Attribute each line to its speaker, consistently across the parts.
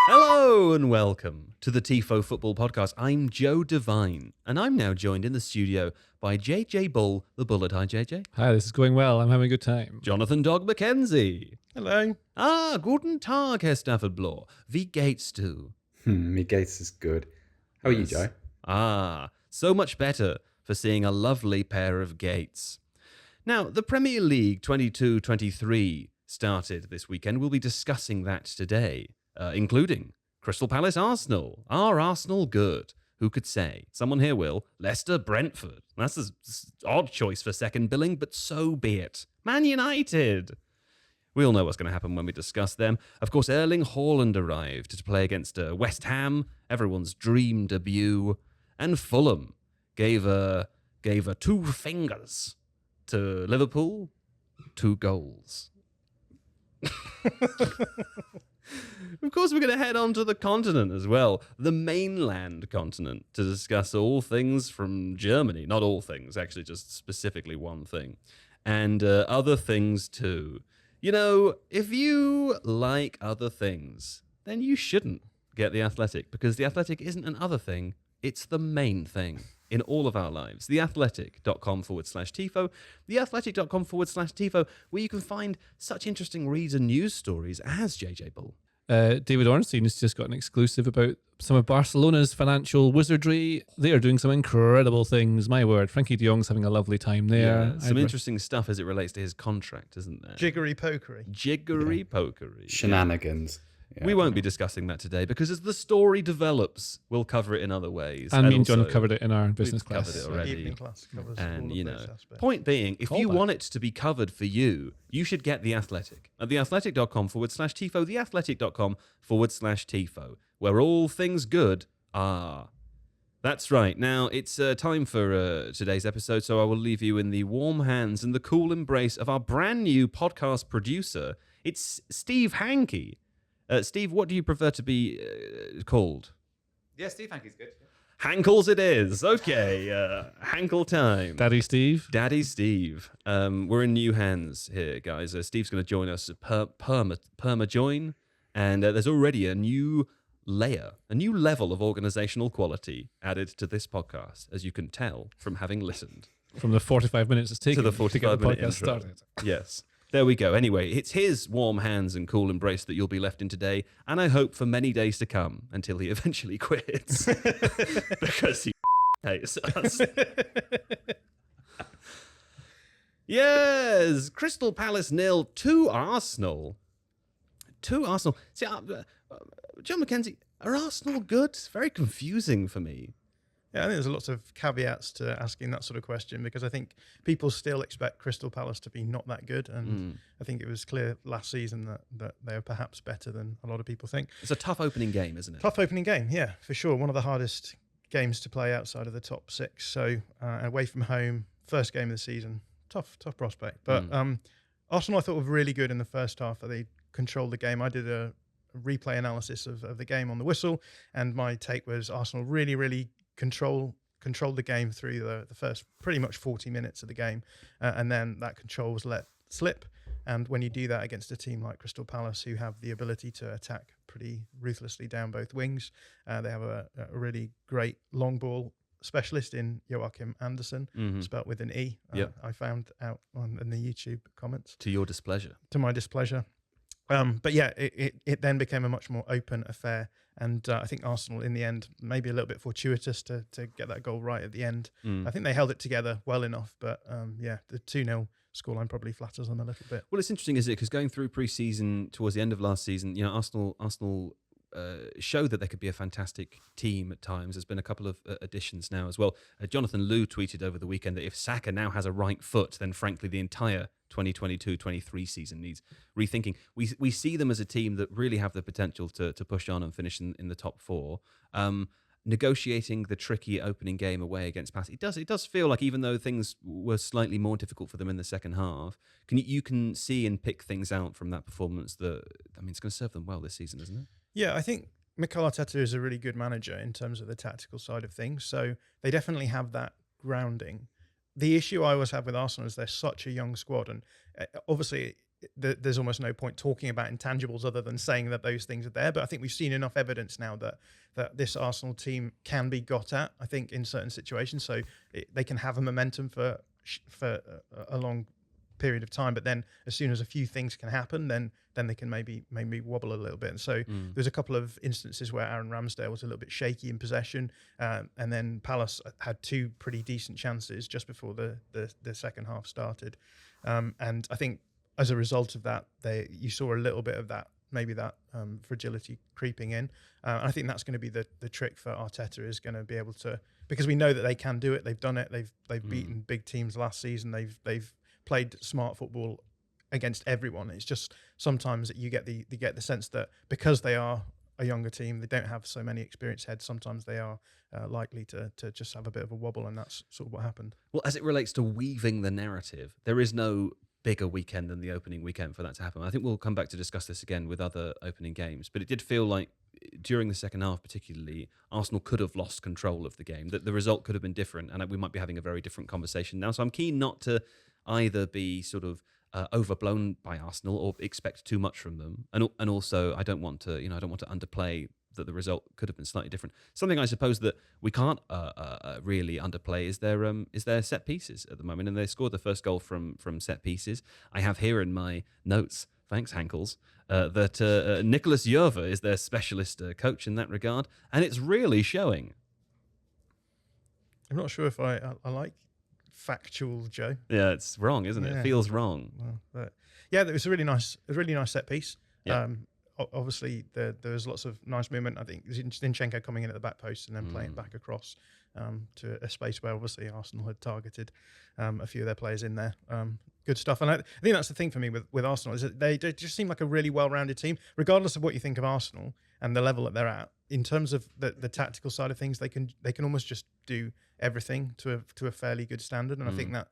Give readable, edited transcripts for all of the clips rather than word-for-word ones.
Speaker 1: Hello and welcome to the Tifo Football Podcast. I'm Joe Devine, and I'm now joined in the studio by JJ Bull, the Bullet. Hi, JJ.
Speaker 2: Hi, this is going well. I'm having a good time.
Speaker 1: Jonathan Dog Mackenzie.
Speaker 3: Hello.
Speaker 1: Guten Tag, Herr Stafford-Bloor. Wie geht's du?
Speaker 3: Me Gates is good. How are you, Joe?
Speaker 1: So much better for seeing a lovely pair of gates. Now, the Premier League 22-23 started this weekend. We'll be discussing that today, including Crystal Palace Arsenal. Are Arsenal good? Who could say? Someone here will. Leicester Brentford. That's an odd choice for second billing, but so be it. Man United. We all know what's going to happen when we discuss them. Of course, Erling Haaland arrived to play against West Ham, everyone's dream debut, and Fulham gave her 2 fingers to Liverpool, 2 goals. Of course, we're going to head on to the continent as well, the mainland continent, to discuss all things from Germany. Not all things, actually, just specifically one thing. And other things too. You know, if you like other things, then you shouldn't get The Athletic, because The Athletic isn't an other thing, it's the main thing in all of our lives. theathletic.com/Tifo, theathletic.com/Tifo, where you can find such interesting reads and news stories as JJ Bull.
Speaker 2: David Ornstein has just got an exclusive about some of Barcelona's financial wizardry. They are doing some incredible things. My word, Frankie de Jong's having a lovely time there.
Speaker 1: Yeah, some interesting stuff as it relates to his contract, isn't there?
Speaker 4: Jiggery-pokery.
Speaker 1: Jiggery-pokery.
Speaker 3: Shenanigans.
Speaker 1: Yeah. We won't be discussing that today because as the story develops, we'll cover it in other ways.
Speaker 2: And me and John have covered it in our business class.
Speaker 1: Covered it already.
Speaker 4: Evening class covers
Speaker 1: and,
Speaker 4: all
Speaker 1: you
Speaker 4: of
Speaker 1: know,
Speaker 4: those aspects.
Speaker 1: point being, if you want it to be covered for you, you should get The Athletic at theathletic.com/Tifo, theathletic.com/Tifo, where all things good are. That's right. Now, it's time for today's episode, so I will leave you in the warm hands and the cool embrace of our brand new podcast producer. It's Steve Hankey. Steve, what do you prefer to be called?
Speaker 5: Yeah, Steve Hankey's good.
Speaker 1: Hankles it is. Okay, Hankle time.
Speaker 2: Daddy Steve.
Speaker 1: Daddy Steve. We're in new hands here, guys. Steve's going to join us perma join, and there's already a new layer, a new level of organizational quality added to this podcast, as you can tell from having listened.
Speaker 2: From the 45 minutes it's taken
Speaker 1: to the
Speaker 2: to
Speaker 1: 45
Speaker 2: get the
Speaker 1: minute
Speaker 2: podcast
Speaker 1: intro.
Speaker 2: started.
Speaker 1: Yes. There we go. Anyway, it's his warm hands and cool embrace that you'll be left in today, and I hope for many days to come until he eventually quits. Because he hates us. Yes, Crystal Palace 0 to Arsenal. See, John Mackenzie, are Arsenal good? It's very confusing for me.
Speaker 4: Yeah, I think there's lots of caveats to asking that sort of question because I think people still expect Crystal Palace to be not that good. And I think it was clear last season that they are perhaps better than a lot of people think.
Speaker 1: It's a tough opening game, isn't it?
Speaker 4: Tough opening game, yeah, for sure. One of the hardest games to play outside of the top 6. So away from home, first game of the season, tough prospect. But Arsenal, I thought, were really good in the first half. They controlled the game. I did a replay analysis of the game on the whistle, and my take was Arsenal really controlled the game through the first pretty much 40 minutes of the game, and then that control was let slip. And when you do that against a team like Crystal Palace, who have the ability to attack pretty ruthlessly down both wings, they have a really great long ball specialist in Joachim Andersen, spelt with an E. I found out in the YouTube comments.
Speaker 1: To your displeasure.
Speaker 4: To my displeasure. But yeah, it then became a much more open affair. And I think Arsenal, in the end, maybe a little bit fortuitous to get that goal right at the end. I think they held it together well enough. But yeah, the 2-0 scoreline probably flatters them a little bit.
Speaker 1: Well, it's interesting, isn't it? Because going through pre-season towards the end of last season, you know, Arsenal showed that they could be a fantastic team at times. There's been a couple of additions now as well. Jonathan Liu tweeted over the weekend that if Saka now has a right foot, then frankly the entire 2022-23 season needs rethinking. We see them as a team that really have the potential to push on and finish in the top 4. Negotiating the tricky opening game away against Palace, it does feel like, even though things were slightly more difficult for them in the second half, you can see and pick things out from that performance that, I mean, it's going to serve them well this season, isn't it?
Speaker 4: Yeah, I think Mikel Arteta is a really good manager in terms of the tactical side of things. So they definitely have that grounding. The issue I always have with Arsenal is they're such a young squad, and obviously there's almost no point talking about intangibles other than saying that those things are there. But I think we've seen enough evidence now that this Arsenal team can be got at, I think, in certain situations. So they can have a momentum for a long period of time, but then as soon as a few things can happen, then they can maybe wobble a little bit. And so there's a couple of instances where Aaron Ramsdale was a little bit shaky in possession, and then Palace had two pretty decent chances just before the second half started, and I think as a result of that, you saw a little bit of that, maybe that fragility creeping in. And I think that's going to be the trick for Arteta, is going to be able to, because we know that they can do it. They've done it. They've beaten big teams last season. They've played smart football against everyone. It's just sometimes that you get the sense that because they are a younger team, they don't have so many experienced heads. Sometimes they are likely to just have a bit of a wobble, and that's sort of what happened.
Speaker 1: Well, as it relates to weaving the narrative, there is no bigger weekend than the opening weekend for that to happen. I think we'll come back to discuss this again with other opening games, but it did feel like during the second half particularly, Arsenal could have lost control of the game, that the result could have been different, and we might be having a very different conversation now. So I'm keen not to either be sort of overblown by Arsenal or expect too much from them, and also I don't want to underplay that the result could have been slightly different. Something I suppose that we can't really underplay is their set pieces at the moment, and they scored the first goal from set pieces. I have here in my notes, thanks Hankles, that Nicholas Yerva is their specialist coach in that regard, and it's really showing.
Speaker 4: I'm not sure if I like factual Joe.
Speaker 1: Yeah, it's wrong, isn't it?
Speaker 4: Yeah.
Speaker 1: It feels wrong.
Speaker 4: Well, but yeah, it was a really nice set piece.
Speaker 1: Yeah.
Speaker 4: Obviously, there was lots of nice movement. I think Zinchenko coming in at the back post and then playing back across to a space where obviously Arsenal had targeted a few of their players in there. Good stuff. And I think that's the thing for me with Arsenal, is that they just seem like a really well-rounded team, regardless of what you think of Arsenal and the level that they're at. In terms of the tactical side of things, they can almost just do everything to a fairly good standard, and I think that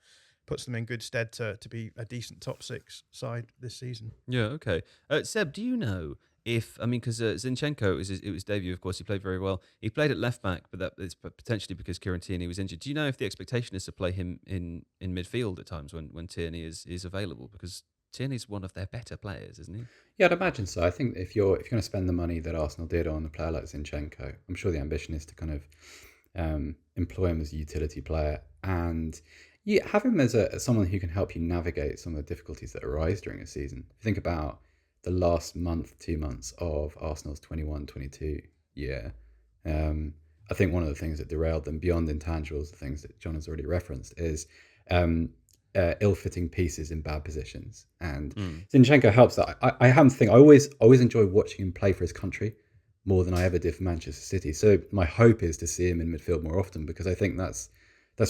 Speaker 4: puts them in good stead to be a decent top six side this season.
Speaker 1: Yeah, okay. Seb, do you know if, because Zinchenko, it was debut, of course, he played very well. He played at left back, but that is potentially because Kieran Tierney was injured. Do you know if the expectation is to play him in midfield at times when Tierney is available? Because Tierney's one of their better players, isn't he?
Speaker 3: Yeah, I'd imagine so. I think if you're going to spend the money that Arsenal did on a player like Zinchenko, I'm sure the ambition is to kind of employ him as a utility player and have him as someone who can help you navigate some of the difficulties that arise during a season. If you think about the last 2 months of Arsenal's 21-22 year, I think one of the things that derailed them beyond intangibles, the things that John has already referenced, is ill-fitting pieces in bad positions. And Zinchenko helps that. I happen to think I always enjoy watching him play for his country more than I ever did for Manchester City. So my hope is to see him in midfield more often, because I think that's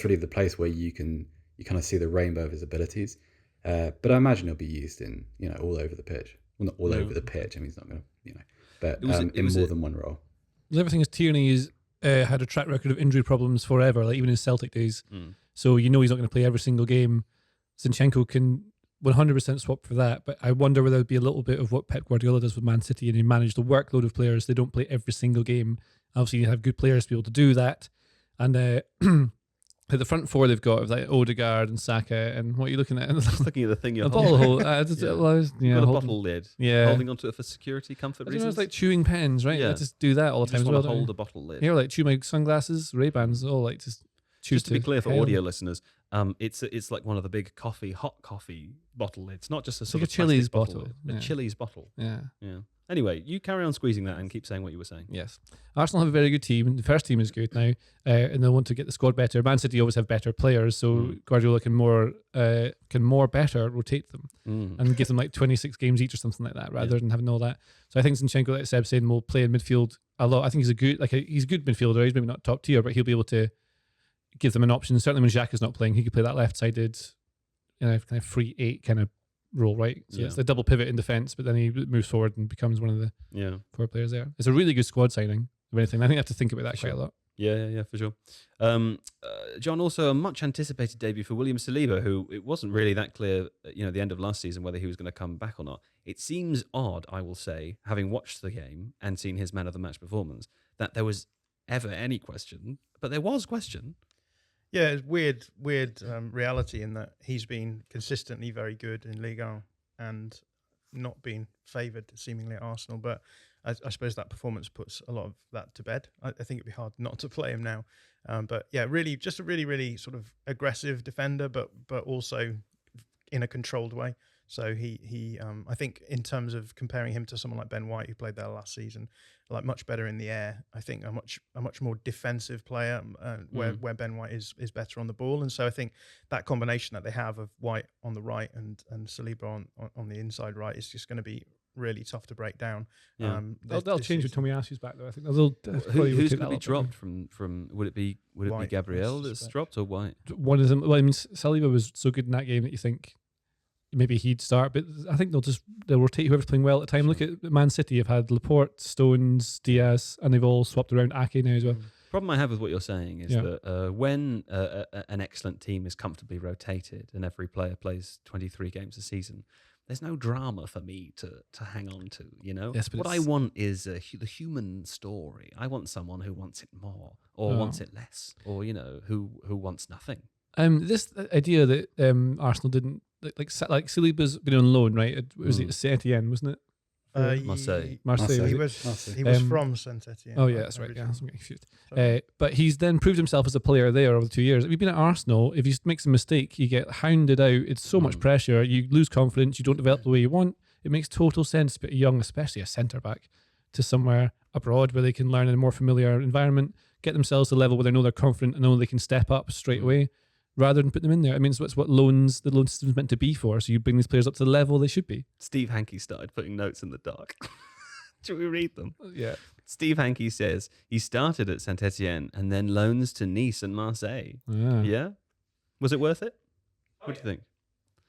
Speaker 3: really the place where you kind of see the rainbow of his abilities. But I imagine he'll be used in all over the pitch. Well, not all over the pitch. I mean, he's not going to but in more than one role.
Speaker 2: The other thing is Tierney's had a track record of injury problems forever, like even in Celtic days. So he's not going to play every single game. Zinchenko can 100% swap for that, but I wonder whether there'd be a little bit of what Pep Guardiola does with Man City, and he managed the workload of players. They don't play every single game. Obviously, you have good players to be able to do that. And at the front four they've got of like Odegaard and Saka, and what are you looking at?
Speaker 1: I was looking at the thing you're
Speaker 2: a
Speaker 1: holding.
Speaker 2: bottle hold.
Speaker 1: Got a bottle lid.
Speaker 2: Yeah.
Speaker 1: Holding onto it for security, comfort reasons.
Speaker 2: It's like chewing pens, right?
Speaker 1: Yeah.
Speaker 2: I just do that all the
Speaker 1: You
Speaker 2: time.
Speaker 1: just
Speaker 2: as
Speaker 1: want
Speaker 2: well,
Speaker 1: to hold
Speaker 2: don't
Speaker 1: a bottle lid.
Speaker 2: you? Here, like chew my sunglasses, Ray-Bans, all like just choose
Speaker 1: Just to be clear for
Speaker 2: hell.
Speaker 1: audio listeners, it's like one of the big hot coffee bottle lids, not just a sort
Speaker 2: like
Speaker 1: of
Speaker 2: a Chili's
Speaker 1: plastic
Speaker 2: bottle.
Speaker 1: lid.
Speaker 2: Yeah.
Speaker 1: A Chili's bottle.
Speaker 2: Yeah.
Speaker 1: Yeah. Anyway, you carry on squeezing that and keep saying what you were saying.
Speaker 2: Yes. Arsenal have a very good team. The first team is good now, and they want to get the squad better. Man City always have better players, so Guardiola can more better rotate them and give them like 26 games each or something like that, rather than having all that. So I think Zinchenko, like Seb said, will play in midfield a lot. I think he's a good midfielder. He's maybe not top tier, but he'll be able to give them an option. Certainly when Xhaka's not playing, he could play that left-sided, kind of free 8 kind of role, right? So it's a double pivot in defence, but then he moves forward and becomes one of the 4 players there. It's a really good squad signing, if anything. I think I have to think about that quite a lot.
Speaker 1: Yeah, for sure. John, also a much anticipated debut for William Saliba, who it wasn't really that clear, the end of last season, whether he was going to come back or not. It seems odd, I will say, having watched the game and seen his man of the match performance, that there was ever any question, but there was question.
Speaker 4: Yeah, it's weird reality in that he's been consistently very good in Liga and not being favoured seemingly at Arsenal. But I suppose that performance puts a lot of that to bed. I think it'd be hard not to play him now. But yeah, really, just a really sort of aggressive defender, but also in a controlled way. So he I think in terms of comparing him to someone like Ben White, who played there last season, like much better in the air. I think a much more defensive player, where Ben White is better on the ball. And so I think that combination that they have of White on the right and Saliba on the inside right is just going to be really tough to break down.
Speaker 2: Yeah. They'll change with Tomiyasu's back though. I think who's
Speaker 1: going to be dropped from? Would it be Gabriel that's dropped or White?
Speaker 2: One of them. Well, I mean, Saliba was so good in that game that you think maybe he'd start, but I think they'll rotate whoever's playing well at the time. Sure. Look at Man City. Have had Laporte, Stones, Diaz, and they've all swapped around Ake now as well.
Speaker 1: Problem I have with what you're saying is that when an excellent team is comfortably rotated and every player plays 23 games a season, there's no drama for me to hang on to, you know?
Speaker 2: Yes,
Speaker 1: what I want is the human story. I want someone who wants it more or wants it less, or, you know, who wants nothing.
Speaker 2: This idea that Arsenal didn't, like Saliba's been on loan, right? It was Saint Etienne, wasn't it?
Speaker 1: Marseille.
Speaker 4: He was from Saint Etienne.
Speaker 2: Oh yeah, that's right. Yeah, I'm getting confused. But he's then proved himself as a player there over the 2 years. If you've been at Arsenal, if he makes a mistake, you get hounded out. It's so much pressure. You lose confidence. You don't develop the way you want. It makes total sense to put a young, especially a centre back, to somewhere abroad where they can learn in a more familiar environment, get themselves to a level where they know they're confident and know they can step up straight away, rather than put them in there. I mean, it's what the loan system is meant to be for. So you bring these players up to the level they should be.
Speaker 1: Steve Hankey started putting notes in the doc. Should we read them?
Speaker 2: Yeah.
Speaker 1: Steve Hankey says he started at Saint Etienne and then loans to Nice and Marseille. Yeah? Was it worth it? What do you think?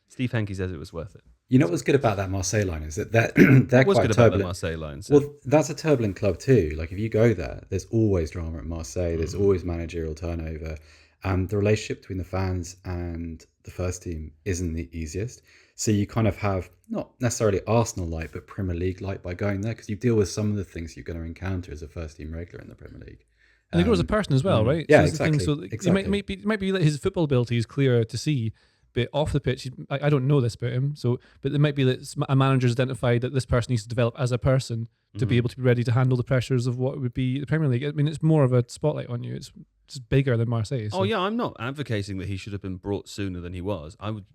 Speaker 1: Steve Hankey says it was worth it.
Speaker 3: You know what's good about that Marseille line is that they're quite
Speaker 1: good
Speaker 3: turbulent.
Speaker 1: About the Marseille line. So.
Speaker 3: Well, that's a turbulent club too. Like if you go there, there's always drama at Marseille. There's always managerial turnover. The relationship between the fans and the first team isn't the easiest. So you kind of have not necessarily Arsenal-like, but Premier League-like by going there, because you deal with some of the things you're going to encounter as a first-team regular in the Premier League.
Speaker 2: And he grows as a person as well, right?
Speaker 3: Yeah,
Speaker 2: so
Speaker 3: exactly.
Speaker 2: It might be that his football ability is clearer to see, but off the pitch, I don't know this about him. But it might be that a manager's identified that this person needs to develop as a person to be able to be ready to handle the pressures of what would be the Premier League. I mean, it's more of a spotlight on you. It's just bigger than Marseille. So.
Speaker 1: Oh yeah, I'm not advocating that he should have been brought sooner than he was. I'm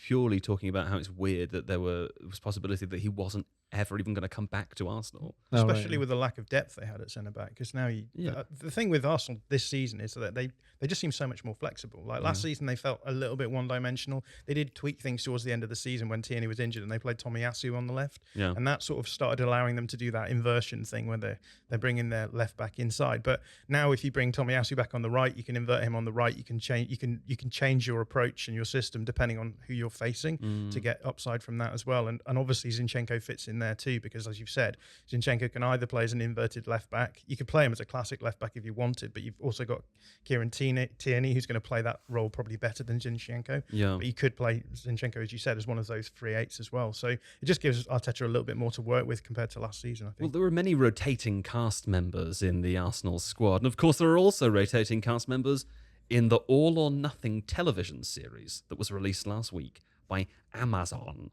Speaker 1: purely talking about how it's weird that there was possibility that he wasn't ever even going to come back to Arsenal.
Speaker 4: Especially with the lack of depth they had at centre-back. Because now the thing with Arsenal this season is that they just seem so much more flexible. Like last season, they felt a little bit one-dimensional. They did tweak things towards the end of the season when Tierney was injured and they played Tomiyasu on the left. Yeah. And that sort of started allowing them to do that inversion thing where they're bringing their left back inside. But now if you bring Tomiyasu back on the right, you can invert him on the right. You can change your approach and your system depending on who you're facing to get upside from that as well. And obviously Zinchenko fits in there too, because as you've said, Zinchenko can either play as an inverted left back. You could play him as a classic left back if you wanted, but you've also got Kieran Tierney who's going to play that role probably better than Zinchenko. Yeah. But you could play Zinchenko, as you said, as one of those 3/8s as well. So it just gives Arteta a little bit more to work with compared to last season, I think.
Speaker 1: Well, there were many rotating cast members in the Arsenal squad. And of course, there are also rotating cast members in the All or Nothing television series that was released last week by Amazon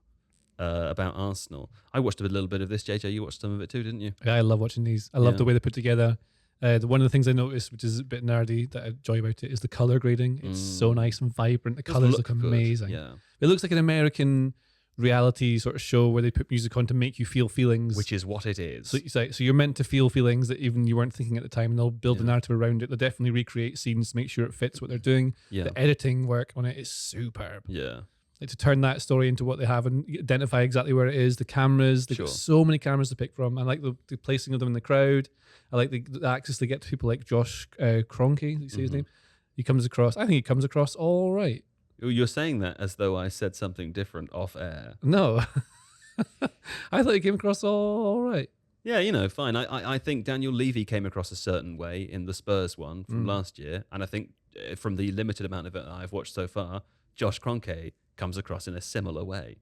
Speaker 1: about Arsenal. I watched a little bit of this. JJ, you watched some of it too, didn't you?
Speaker 2: Yeah, I love watching these. I love the way they're put together. One of the things I noticed, which is a bit nerdy, that I enjoy about it, is the colour grading. It's so nice and vibrant. The colours look amazing. Yeah. It looks like an American reality sort of show where they put music on to make you feel feelings.
Speaker 1: Which is what it is.
Speaker 2: So you're meant to feel feelings that even you weren't thinking at the time, and they'll build a narrative around it. They'll definitely recreate scenes to make sure it fits what they're doing. Yeah. The editing work on it is superb.
Speaker 1: Yeah.
Speaker 2: Like to turn that story into what they have and identify exactly where it is. The cameras, they've got so many cameras to pick from. I like the placing of them in the crowd. I like the access they get to people like Josh Kroenke, you say his name? I think he comes across all right.
Speaker 1: You're saying that as though I said something different off air.
Speaker 2: No. I thought he came across all right.
Speaker 1: Yeah, fine. I think Daniel Levy came across a certain way in the Spurs one from last year. And I think from the limited amount of it I've watched so far, Josh Kroenke comes across in a similar way.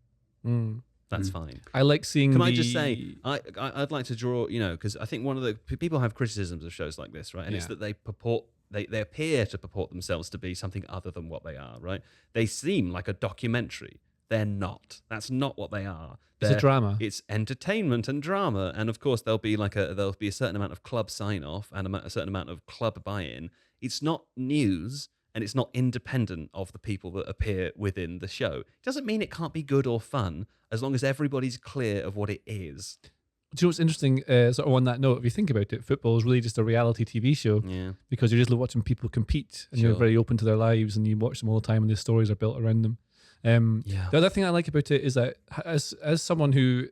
Speaker 1: That's fine.
Speaker 2: I like seeing.
Speaker 1: Can I just say, I'd like to draw, because I think one of the people have criticisms of shows like this, right? And it's that they appear to purport themselves to be something other than what they are, right? They seem like a documentary. They're not. That's not what they are.
Speaker 2: It's a drama.
Speaker 1: It's entertainment and drama, and of course there'll be a certain amount of club sign off and a certain amount of club buy-in. It's not news, and it's not independent of the people that appear within the show. It doesn't mean it can't be good or fun as long as everybody's clear of what it is.
Speaker 2: Do you know what's interesting? Sort of on that note, if you think about it, football is really just a reality TV show.
Speaker 1: Yeah.
Speaker 2: Because you're just watching people compete, and you're very open to their lives, and you watch them all the time, and the stories are built around them. The other thing I like about it is that as someone who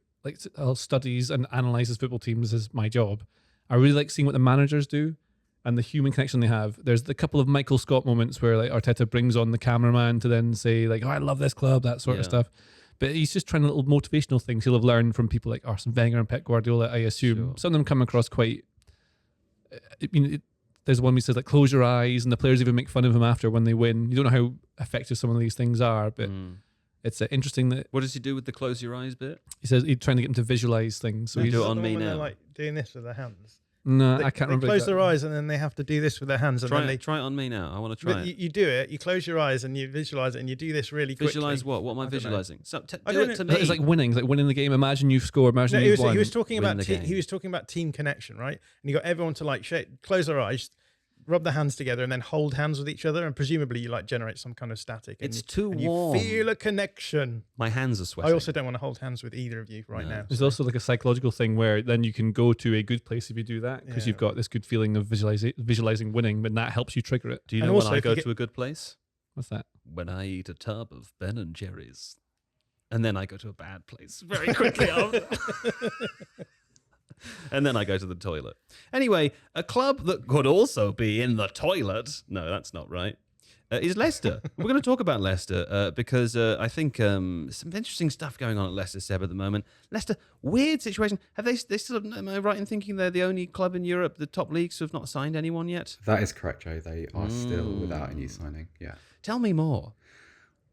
Speaker 2: studies and analyzes football teams as my job, I really like seeing what the managers do and the human connection they have. There's a couple of Michael Scott moments where like Arteta brings on the cameraman to then say like, "Oh, I love this club," that sort of stuff. But he's just trying little motivational things he'll have learned from people like Arsene Wenger and Pep Guardiola, I assume. Sure. Some of them come across quite... there's one who says, like, close your eyes, and the players even make fun of him after when they win. You don't know how effective some of these things are, but it's interesting that...
Speaker 1: What does he do with the close your eyes bit?
Speaker 2: He says he's trying to get them to visualise things. So
Speaker 1: you
Speaker 2: he's
Speaker 1: do it on me now.
Speaker 4: They're like doing this with their hands.
Speaker 2: No,
Speaker 4: I
Speaker 2: can't remember.
Speaker 4: They close their eyes and then they have to do this with their hands. And
Speaker 1: try
Speaker 4: then
Speaker 1: it on me now. I want to try it.
Speaker 4: You do it. You close your eyes and you visualize it, and you do this really quickly.
Speaker 1: Visualize what? What am I visualizing? So do
Speaker 4: it
Speaker 1: to me.
Speaker 2: It's like winning. It's like winning the game. Imagine you've scored. Imagine you've won.
Speaker 4: He was talking about
Speaker 1: he
Speaker 4: was talking about team connection, right? And you got everyone to like close their eyes, rub their hands together, and then hold hands with each other, and presumably you like generate some kind of static.
Speaker 1: It's too
Speaker 4: warm.
Speaker 1: warm.
Speaker 4: You feel a connection.
Speaker 1: My hands are sweating.
Speaker 4: I also don't want to hold hands with either of you now.
Speaker 2: There's also like a psychological thing where then you can go to a good place if you do that, because you've got this good feeling of visualizing winning, but that helps you trigger it.
Speaker 1: Do you know when I go to a good place?
Speaker 2: What's that?
Speaker 1: When I eat a tub of Ben and Jerry's, and then I go to a bad place very quickly after. And then I go to the toilet. Anyway, a club that could also be in the toilet, no, that's not right, is Leicester. We're going to talk about Leicester because I think some interesting stuff going on at Leicester, Seb, at the moment. Leicester, weird situation. Have they still, am I right in thinking they're the only club in Europe, the top leagues, who have not signed anyone yet?
Speaker 3: That is correct, Joe. They are still without a new signing. Yeah.
Speaker 1: Tell me more.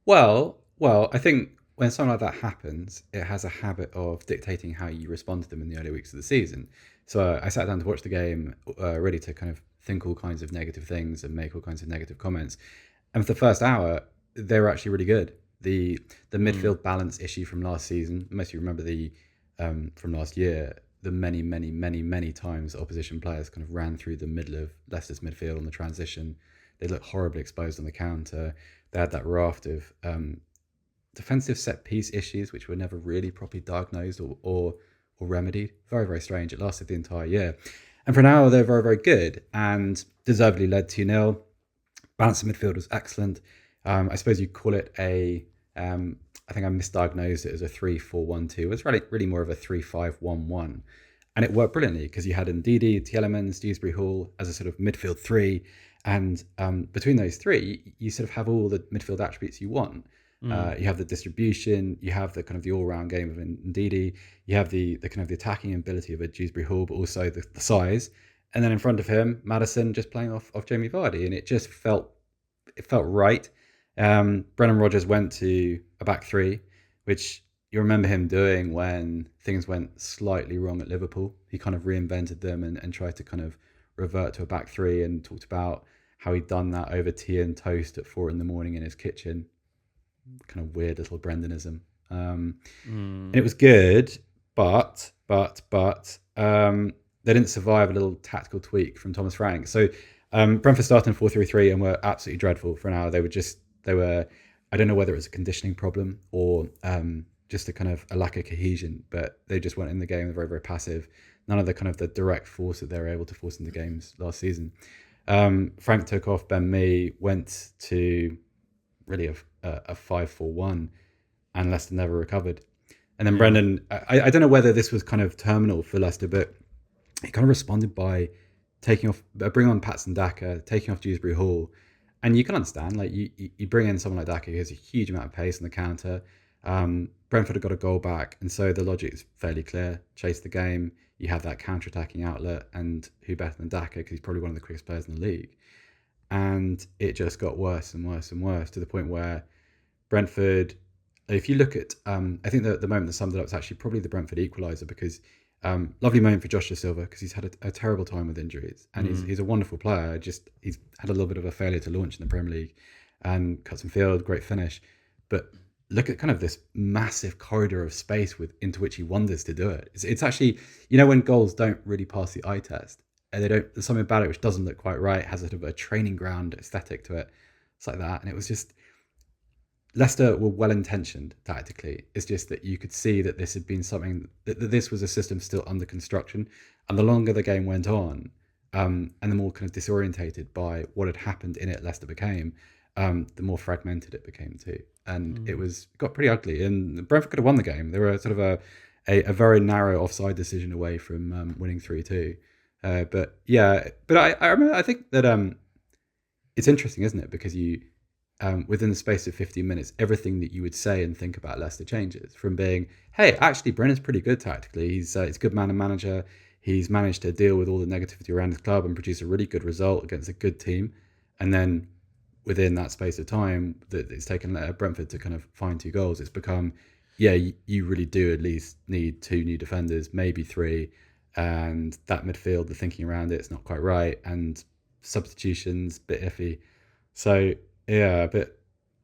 Speaker 3: Well, I think when something like that happens, it has a habit of dictating how you respond to them in the early weeks of the season. So I sat down to watch the game, ready to kind of think all kinds of negative things and make all kinds of negative comments. And for the first hour, they were actually really good. The midfield balance issue from last season, most of you remember from last year, the many times opposition players kind of ran through the middle of Leicester's midfield on the transition. They looked horribly exposed on the counter. They had that raft of defensive set piece issues, which were never really properly diagnosed or remedied. Very, very strange. It lasted the entire year. And for an hour, they're very, very good and deservedly led 2-0. Balance of midfield was excellent. I suppose you'd call it I think I misdiagnosed it as a 3-4-1-2. It was really more of a 3-5-1-1. And it worked brilliantly because you had Ndidi, Tielemans, Dewsbury Hall as a sort of midfield three. And between those three, you sort of have all the midfield attributes you want. You have the distribution, you have the kind of the all-round game of Ndidi, you have the kind of the attacking ability of a Dewsbury Hall, but also the size. And then in front of him, Maddison just playing off Jamie Vardy, and it just felt right. Brendan Rodgers went to a back three, which you remember him doing when things went slightly wrong at Liverpool. He kind of reinvented them and tried to kind of revert to a back three, and talked about how he'd done that over tea and toast at 4 a.m. in his kitchen. Kind of weird little Brendanism. And it was good, but they didn't survive a little tactical tweak from Thomas Frank. So Brentford started in 4-3-3 and were absolutely dreadful for an hour. They were I don't know whether it was a conditioning problem or just a lack of cohesion, but they just went in the game very, very passive. None of the kind of the direct force that they were able to force into games last season. Frank took off Ben Mee, went to really a 5-4-1, and Leicester never recovered. And then Brendan, I don't know whether this was kind of terminal for Leicester, but he kind of responded by bringing on Patson Daka, taking off Dewsbury Hall. And you can understand, like you bring in someone like Daka who has a huge amount of pace on the counter. Brentford have got a goal back, and so the logic is fairly clear. Chase the game, you have that counter-attacking outlet, and who better than Daka, because he's probably one of the quickest players in the league. And it just got worse and worse and worse, to the point where Brentford, if you look at, I think the moment that summed it up was actually probably the Brentford equaliser, because lovely moment for Joshua Silva, because he's had a terrible time with injuries, and he's a wonderful player. He's had a little bit of a failure to launch in the Premier League, and cut some field, great finish. But look at kind of this massive corridor of space into which he wanders to do it. It's actually, you know, when goals don't really pass the eye test, and there's something about it which doesn't look quite right, has a sort of a training ground aesthetic to it. It's like that. And it was just, Leicester were well-intentioned tactically. It's just that you could see that this had been something, that this was a system still under construction. And the longer the game went on, and the more kind of disorientated by what had happened in it Leicester became, the more fragmented it became too. And it got pretty ugly. And Brentford could have won the game. They were sort of a very narrow offside decision away from winning 3-2. But I think that it's interesting, isn't it? Because you, within the space of 15 minutes, everything that you would say and think about Leicester changes from being, hey, actually, Brennan's pretty good tactically. He's a good man and manager. He's managed to deal with all the negativity around his club and produce a really good result against a good team. And then within that space of time that it's taken Brentford to kind of find 2 goals, it's become, you really do at least need 2 new defenders, maybe 3. And that midfield, the thinking around it's not quite right. And substitutions, bit iffy. So, yeah, a bit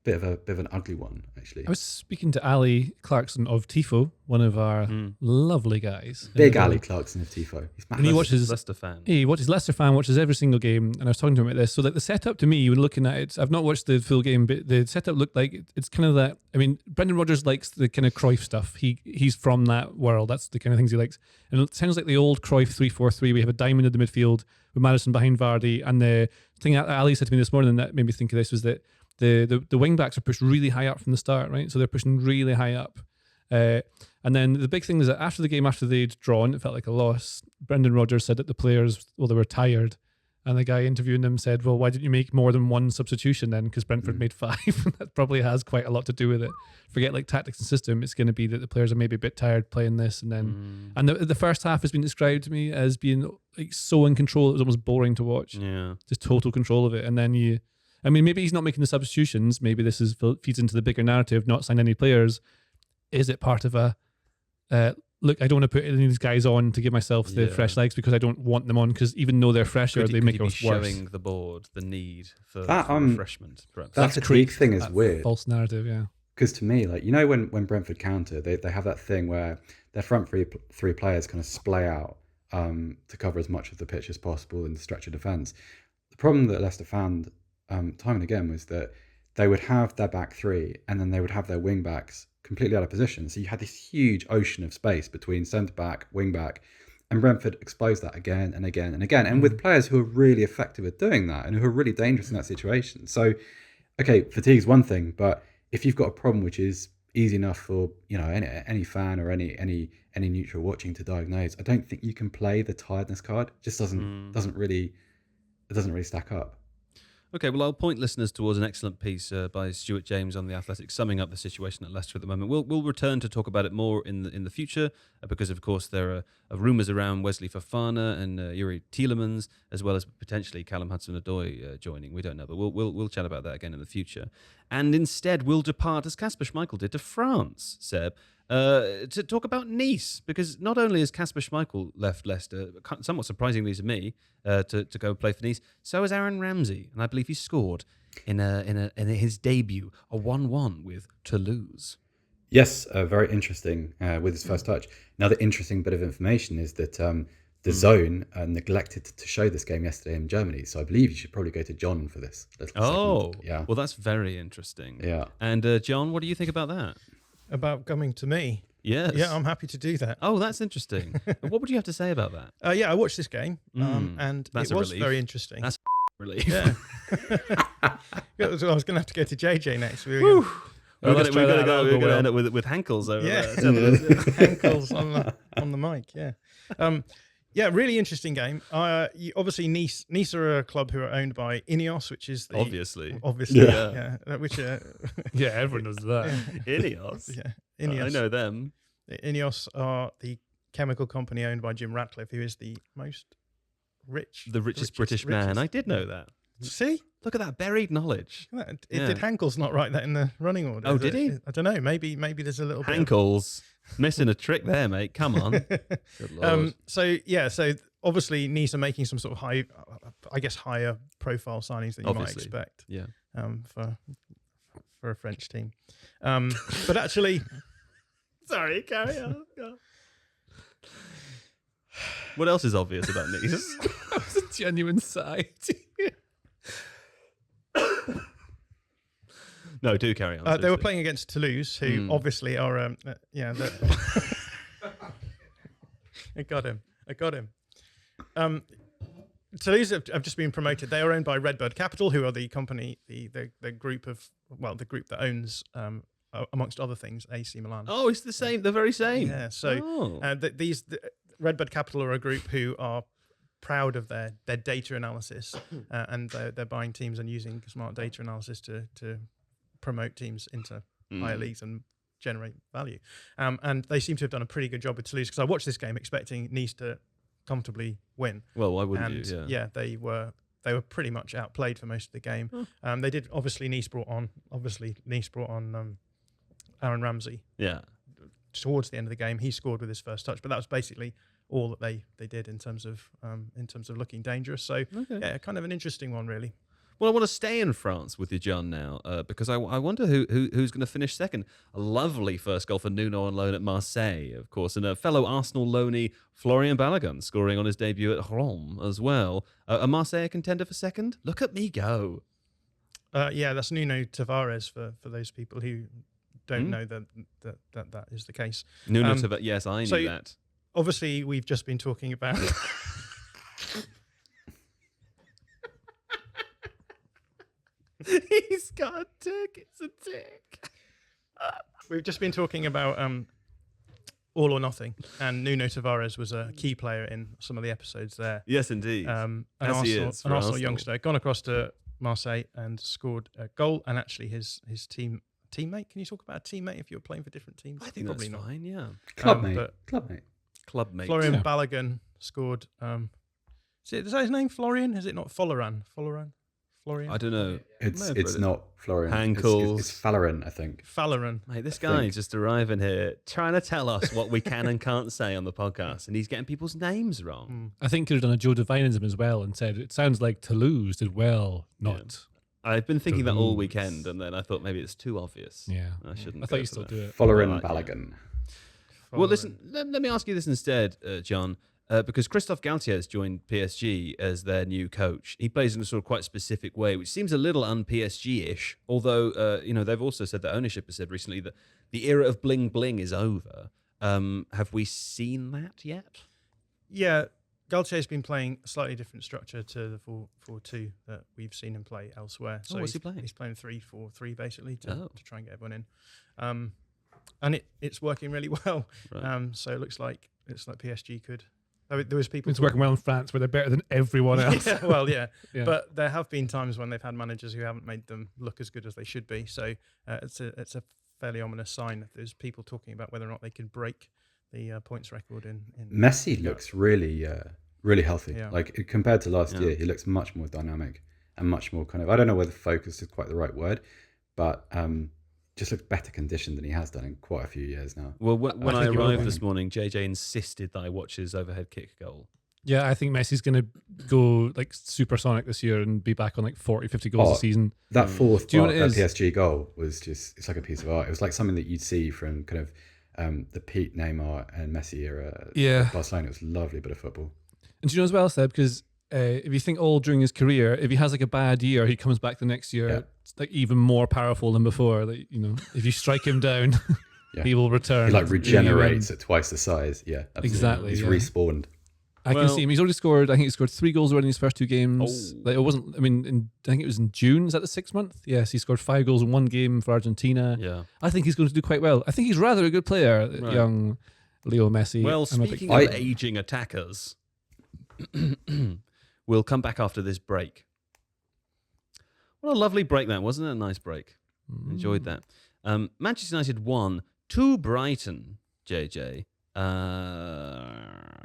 Speaker 3: of an ugly one, actually.
Speaker 2: I was speaking to Ali Clarkson of Tifo, one of our lovely guys.
Speaker 3: Big Ali Clarkson of Tifo. He's
Speaker 2: and he watches
Speaker 1: Leicester fan.
Speaker 2: He watches Leicester fan, watches every single game, and I was talking to him about this. So like the setup to me, when looking at it, I've not watched the full game, but the setup looked like it's kind of that. I mean, Brendan Rodgers likes the kind of Cruyff stuff. He's from that world. That's the kind of things he likes. And it sounds like the old Cruyff 3-4-3. We have a diamond in the midfield with Maddison behind Vardy. And the thing that Ali said to me this morning that made me think of this was that the wing backs are pushed really high up from the start, right? So they're pushing really high up. And then the big thing is that after the game, after they'd drawn, it felt like a loss. Brendan Rodgers said that the players, they were tired. And the guy interviewing them said, well, why didn't you make more than 1 substitution then? Because Brentford made 5. That probably has quite a lot to do with it. Forget like tactics and system. It's going to be that the players are maybe a bit tired playing this. And then, and the first half has been described to me as being like so in control. It was almost boring to watch. Yeah. Just total control of it. And then maybe he's not making the substitutions. Maybe this feeds into the bigger narrative, not sign any players. Is it part of a, look, I don't want to put any of these guys on to give myself the fresh legs because I don't want them on because even though they're fresher, they make us worse.
Speaker 1: Showing the board the need for refreshment, perhaps.
Speaker 3: That fatigue thing is weird.
Speaker 2: False narrative, yeah.
Speaker 3: Because to me, like, you know, when Brentford counter, they have that thing where their front three players kind of splay out to cover as much of the pitch as possible in the stretch of defence. The problem that Leicester found time and again was that they would have their back 3 and then they would have their wing backs completely out of position. So you had this huge ocean of space between centre back, wing back, and Brentford exposed that again and again and again. And with players who are really effective at doing that and who are really dangerous in that situation. So, okay, fatigue's one thing, but if you've got a problem which is easy enough for, you know, any fan or any neutral watching to diagnose, I don't think you can play the tiredness card. It just doesn't really stack up.
Speaker 1: Okay, well, I'll point listeners towards an excellent piece by Stuart James on The Athletic, summing up the situation at Leicester at the moment. We'll return to talk about it more in the future because, of course, there are rumours around Wesley Fofana and Yuri Tielemans, as well as potentially Callum Hudson-Odoi joining. We don't know, but we'll chat about that again in the future. And instead, we'll depart, as Kasper Schmeichel did, to France, Seb, to talk about Nice, because not only has Kasper Schmeichel left Leicester, somewhat surprisingly to me, to go play for Nice, so has Aaron Ramsey, and I believe he scored in his debut, a 1-1 with Toulouse.
Speaker 3: Yes, very interesting with his first touch. Another interesting bit of information is that the Zone neglected to show this game yesterday in Germany, so I believe you should probably go to John for this little segment. Yeah.
Speaker 1: Well, that's very interesting.
Speaker 3: Yeah.
Speaker 1: And John, what do you think about that?
Speaker 4: About coming to me?
Speaker 1: Yes.
Speaker 4: Yeah, I'm happy to do that.
Speaker 1: Oh, that's interesting. What would you have to say about that?
Speaker 4: I watched this game, and it was very interesting.
Speaker 1: That's relief.
Speaker 4: Yeah. I was going to have to go to JJ next.
Speaker 1: We're going to end up with Hankles over there.
Speaker 4: Hankles on the mic, yeah. Yeah, really interesting game. Obviously, Nice are a club who are owned by Ineos, which is the...
Speaker 1: Obviously,
Speaker 4: yeah. Which,
Speaker 2: yeah, everyone knows that.
Speaker 1: Yeah. Ineos?
Speaker 4: Yeah, Ineos.
Speaker 1: I know them.
Speaker 4: Ineos are the chemical company owned by Jim Ratcliffe, who is the most rich...
Speaker 1: The richest British man. I did know that.
Speaker 4: See?
Speaker 1: Look at that buried knowledge.
Speaker 4: Did Hankles not write that in the running order?
Speaker 1: Oh, did he?
Speaker 4: I don't know. Maybe there's a little
Speaker 1: Hankles. Missing a trick there, mate. Come on. Good Lord.
Speaker 4: So obviously Nice are making some sort of higher profile signings than you might expect.
Speaker 1: Yeah.
Speaker 4: for a French team. But actually,
Speaker 1: Sorry, carry on. What else is obvious about Nice?
Speaker 2: That was a genuine sigh.
Speaker 1: No, do carry on.
Speaker 4: they were playing against Toulouse, who obviously are, I got him. Toulouse have just been promoted. They are owned by Redbird Capital, who are the company, the group that owns, amongst other things, AC Milan.
Speaker 1: Oh, it's the same. They're very same.
Speaker 4: Yeah. So these Redbird Capital are a group who are proud of their data analysis, and they're buying teams and using smart data analysis to promote teams into higher leagues and generate value. And they seem to have done a pretty good job with Toulouse, because I watched this game expecting Nice to comfortably win.
Speaker 1: Well, why wouldn't
Speaker 4: And
Speaker 1: you?
Speaker 4: yeah, they were pretty much outplayed for most of the game. They did Nice brought on Aaron Ramsey
Speaker 1: Yeah.
Speaker 4: towards the end of the game. He scored with his first touch, but that was basically all that they did in terms of looking dangerous. So yeah, kind of an interesting one, really.
Speaker 1: Well, I want to stay in France with you, John, now, because I wonder who's going to finish second. A lovely first goal for Nuno on loan at Marseille, of course, and a fellow Arsenal loanee, Florian Balogun, scoring on his debut at Rome as well. A Marseille contender for second? Look at me go.
Speaker 4: Yeah, that's Nuno Tavares for those people who don't know that is the case.
Speaker 1: Nuno Tavares, yes, I knew that.
Speaker 4: Obviously, we've just been talking about...
Speaker 1: He's got a tick. It's a tick.
Speaker 4: We've just been talking about All or Nothing, and Nuno Tavares was a key player in some of the episodes there.
Speaker 1: Yes, indeed.
Speaker 4: An
Speaker 1: As
Speaker 4: Arsenal youngster, gone across to Marseille and scored a goal, and actually his teammate. Can you talk about a teammate if you're playing for different teams?
Speaker 1: I think
Speaker 4: probably
Speaker 1: that's
Speaker 4: not.
Speaker 1: fine, yeah.
Speaker 3: Clubmate.
Speaker 1: Clubmate.
Speaker 4: Florian Balogun scored. Is that his name? Florian? Is it not Folloran? Florian.
Speaker 1: I don't know.
Speaker 3: It's not Florian.
Speaker 1: Hankles.
Speaker 3: It's Falloran, I think.
Speaker 4: Falloran.
Speaker 1: Mate, this guy is just arriving here trying to tell us what we can and can't say on the podcast, and he's getting people's names wrong.
Speaker 2: I think he could have done a Joe Devineism as well and said, it sounds like Toulouse did well, not...
Speaker 1: I've been thinking that all
Speaker 2: Toulouse.
Speaker 1: weekend, and then I thought maybe it's too obvious.
Speaker 2: Yeah.
Speaker 1: I shouldn't.
Speaker 2: I thought you still do it.
Speaker 3: Falloran
Speaker 1: Right,
Speaker 3: Balogun.
Speaker 1: Well, listen, let me ask you this instead, John, because Christophe Galtier has joined PSG as their new coach. He plays in a sort of quite specific way, which seems a little un-PSG-ish, although, they've also said that ownership has said recently that the era of bling-bling is over. Have we seen that yet?
Speaker 4: Yeah, Galtier's been playing a slightly different structure to the 4-4-2 that we've seen him play elsewhere. So
Speaker 1: what's he playing?
Speaker 4: He's playing 3-4-3 basically to try and get everyone in. And it's working really well.
Speaker 1: Right.
Speaker 4: So it looks like PSG could. There was people.
Speaker 2: It's working well in France where they're better than everyone else.
Speaker 4: Yeah, well, yeah.
Speaker 2: Yeah.
Speaker 4: But there have been times when they've had managers who haven't made them look as good as they should be. So it's a fairly ominous sign. There's people talking about whether or not they can break the points record in
Speaker 3: Messi looks really healthy.
Speaker 4: Yeah.
Speaker 3: Like compared to last year, he looks much more dynamic and much more kind of, I don't know whether focus is quite the right word, but just looks better conditioned than he has done in quite a few years now.
Speaker 1: Well, when I
Speaker 3: think he will
Speaker 1: arrived
Speaker 3: win.
Speaker 1: this morning, JJ insisted that I watch his overhead kick goal.
Speaker 2: Yeah, I think Messi's going to go like supersonic this year and be back on like 40, 50 goals a season.
Speaker 3: That fourth
Speaker 2: Do you know what it is?
Speaker 3: PSG goal was just, it's like a piece of art. It was like something that you'd see from kind of the Pete, Neymar and Messi era.
Speaker 2: Yeah.
Speaker 3: Barcelona. It was a lovely bit of football.
Speaker 2: And do you know as well, Seb, because if you think all during his career, if he has like a bad year, he comes back the next year, it's like even more powerful than before. Like, if you strike him down, he will return.
Speaker 3: He like regenerates at twice the size. Yeah, absolutely.
Speaker 2: Exactly,
Speaker 3: He's
Speaker 2: yeah.
Speaker 3: respawned.
Speaker 2: I can see him. He's already scored. I think he scored 3 goals already in his first 2 games. Like it wasn't. I mean, I think it was in June. Is that the 6th month? Yes, he scored 5 goals in 1 game for Argentina.
Speaker 1: Yeah,
Speaker 2: I think he's going to do quite well. I think he's rather a good player, young Leo Messi.
Speaker 1: Well, speaking of aging attackers, we'll come back after this break. What a lovely break that, wasn't it? A nice break. Enjoyed that. Manchester United won to Brighton, JJ.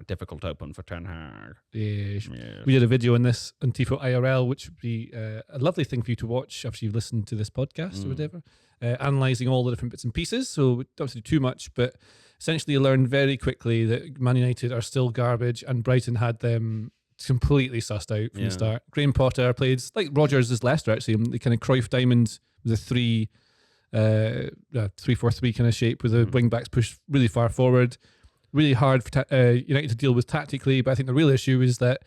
Speaker 1: Difficult open for Ten Hag.
Speaker 2: Yes. We did a video on this on Tifo IRL, which would be a lovely thing for you to watch after you've listened to this podcast or whatever, analysing all the different bits and pieces. So we don't have to do too much, but essentially you learn very quickly that Man United are still garbage and Brighton had them completely sussed out from the start. Graham Potter played like Rodgers' Leicester, actually. The kind of Cruyff Diamond, the 3 3-4-3 kind of shape with the wing backs pushed really far forward. Really hard for United to deal with tactically, but I think the real issue is that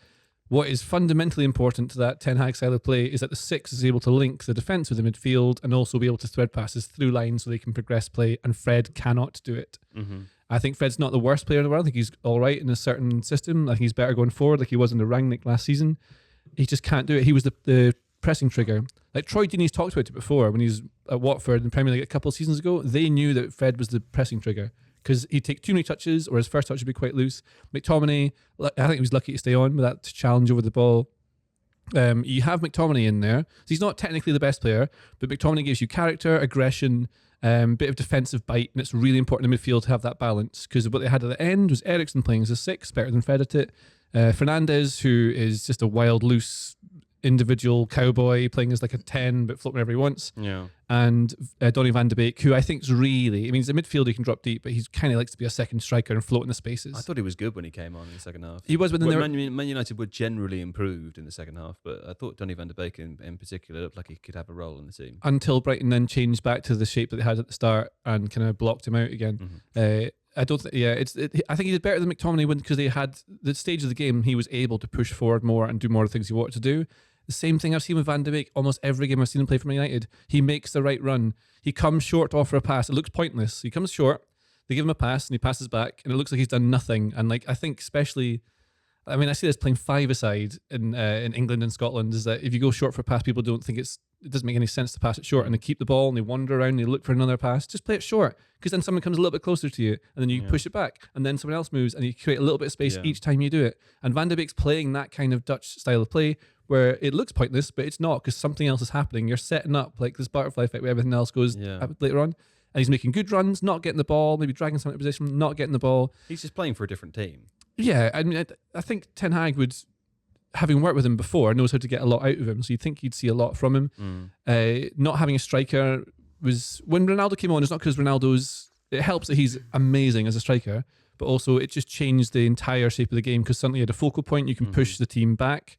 Speaker 2: what is fundamentally important to that Ten Hag style of play is that the 6 is able to link the defence with the midfield and also be able to thread passes through lines so they can progress play, and Fred cannot do it. I think Fred's not the worst player in the world. I think he's all right in a certain system. I think he's better going forward like he was in the Rangnick last season. He just can't do it. He was the pressing trigger. Like Troy Deeney's talked about it before when he's at Watford in the Premier League a couple of seasons ago. They knew that Fred was the pressing trigger because he'd take too many touches or his first touch would be quite loose. McTominay, I think he was lucky to stay on with that challenge over the ball. You have McTominay in there. So he's not technically the best player, but McTominay gives you character, aggression, bit of defensive bite, and it's really important in midfield to have that balance because what they had at the end was Eriksen playing as a 6, better than Fred at it. Fernandes, who is just a wild, loose individual cowboy playing as like a 10 but floating wherever he wants.
Speaker 1: Yeah.
Speaker 2: And Donny van de Beek, who I think is really, I mean, he's a midfielder, he can drop deep, but he kind of likes to be a second striker and float in the spaces.
Speaker 1: I thought he was good when he came on in the second half.
Speaker 2: He was, but then
Speaker 1: Man United were generally improved in the second half, but I thought Donny van de Beek in particular looked like he could have a role in the team.
Speaker 2: Until Brighton then changed back to the shape that they had at the start and kind of blocked him out again. I don't think, I think he did better than McTominay because they had the stage of the game, he was able to push forward more and do more of the things he wanted to do. The same thing I've seen with Van de Beek almost every game I've seen him play for Man United. He makes the right run. He comes short to offer a pass. It looks pointless. He comes short, they give him a pass and he passes back and it looks like he's done nothing. And like I think especially, I mean I see this playing 5-a-side in England and Scotland, is that if you go short for a pass, people don't think it doesn't make any sense to pass it short and they keep the ball and they wander around and they look for another pass. Just play it short because then someone comes a little bit closer to you and then you push it back and then someone else moves and you create a little bit of space each time you do it. And Van de Beek's playing that kind of Dutch style of play where it looks pointless, but it's not because something else is happening. You're setting up like this butterfly effect where everything else goes later on. And he's making good runs, not getting the ball, maybe dragging someone into position, not getting the ball.
Speaker 1: He's just playing for a different team.
Speaker 2: Yeah, I mean, I think Ten Hag would, having worked with him before, knows how to get a lot out of him. So you'd think you'd see a lot from him. Not having a striker was, when Ronaldo came on, it's not because it helps that he's amazing as a striker, but also it just changed the entire shape of the game because suddenly you had a focal point, you can push the team back,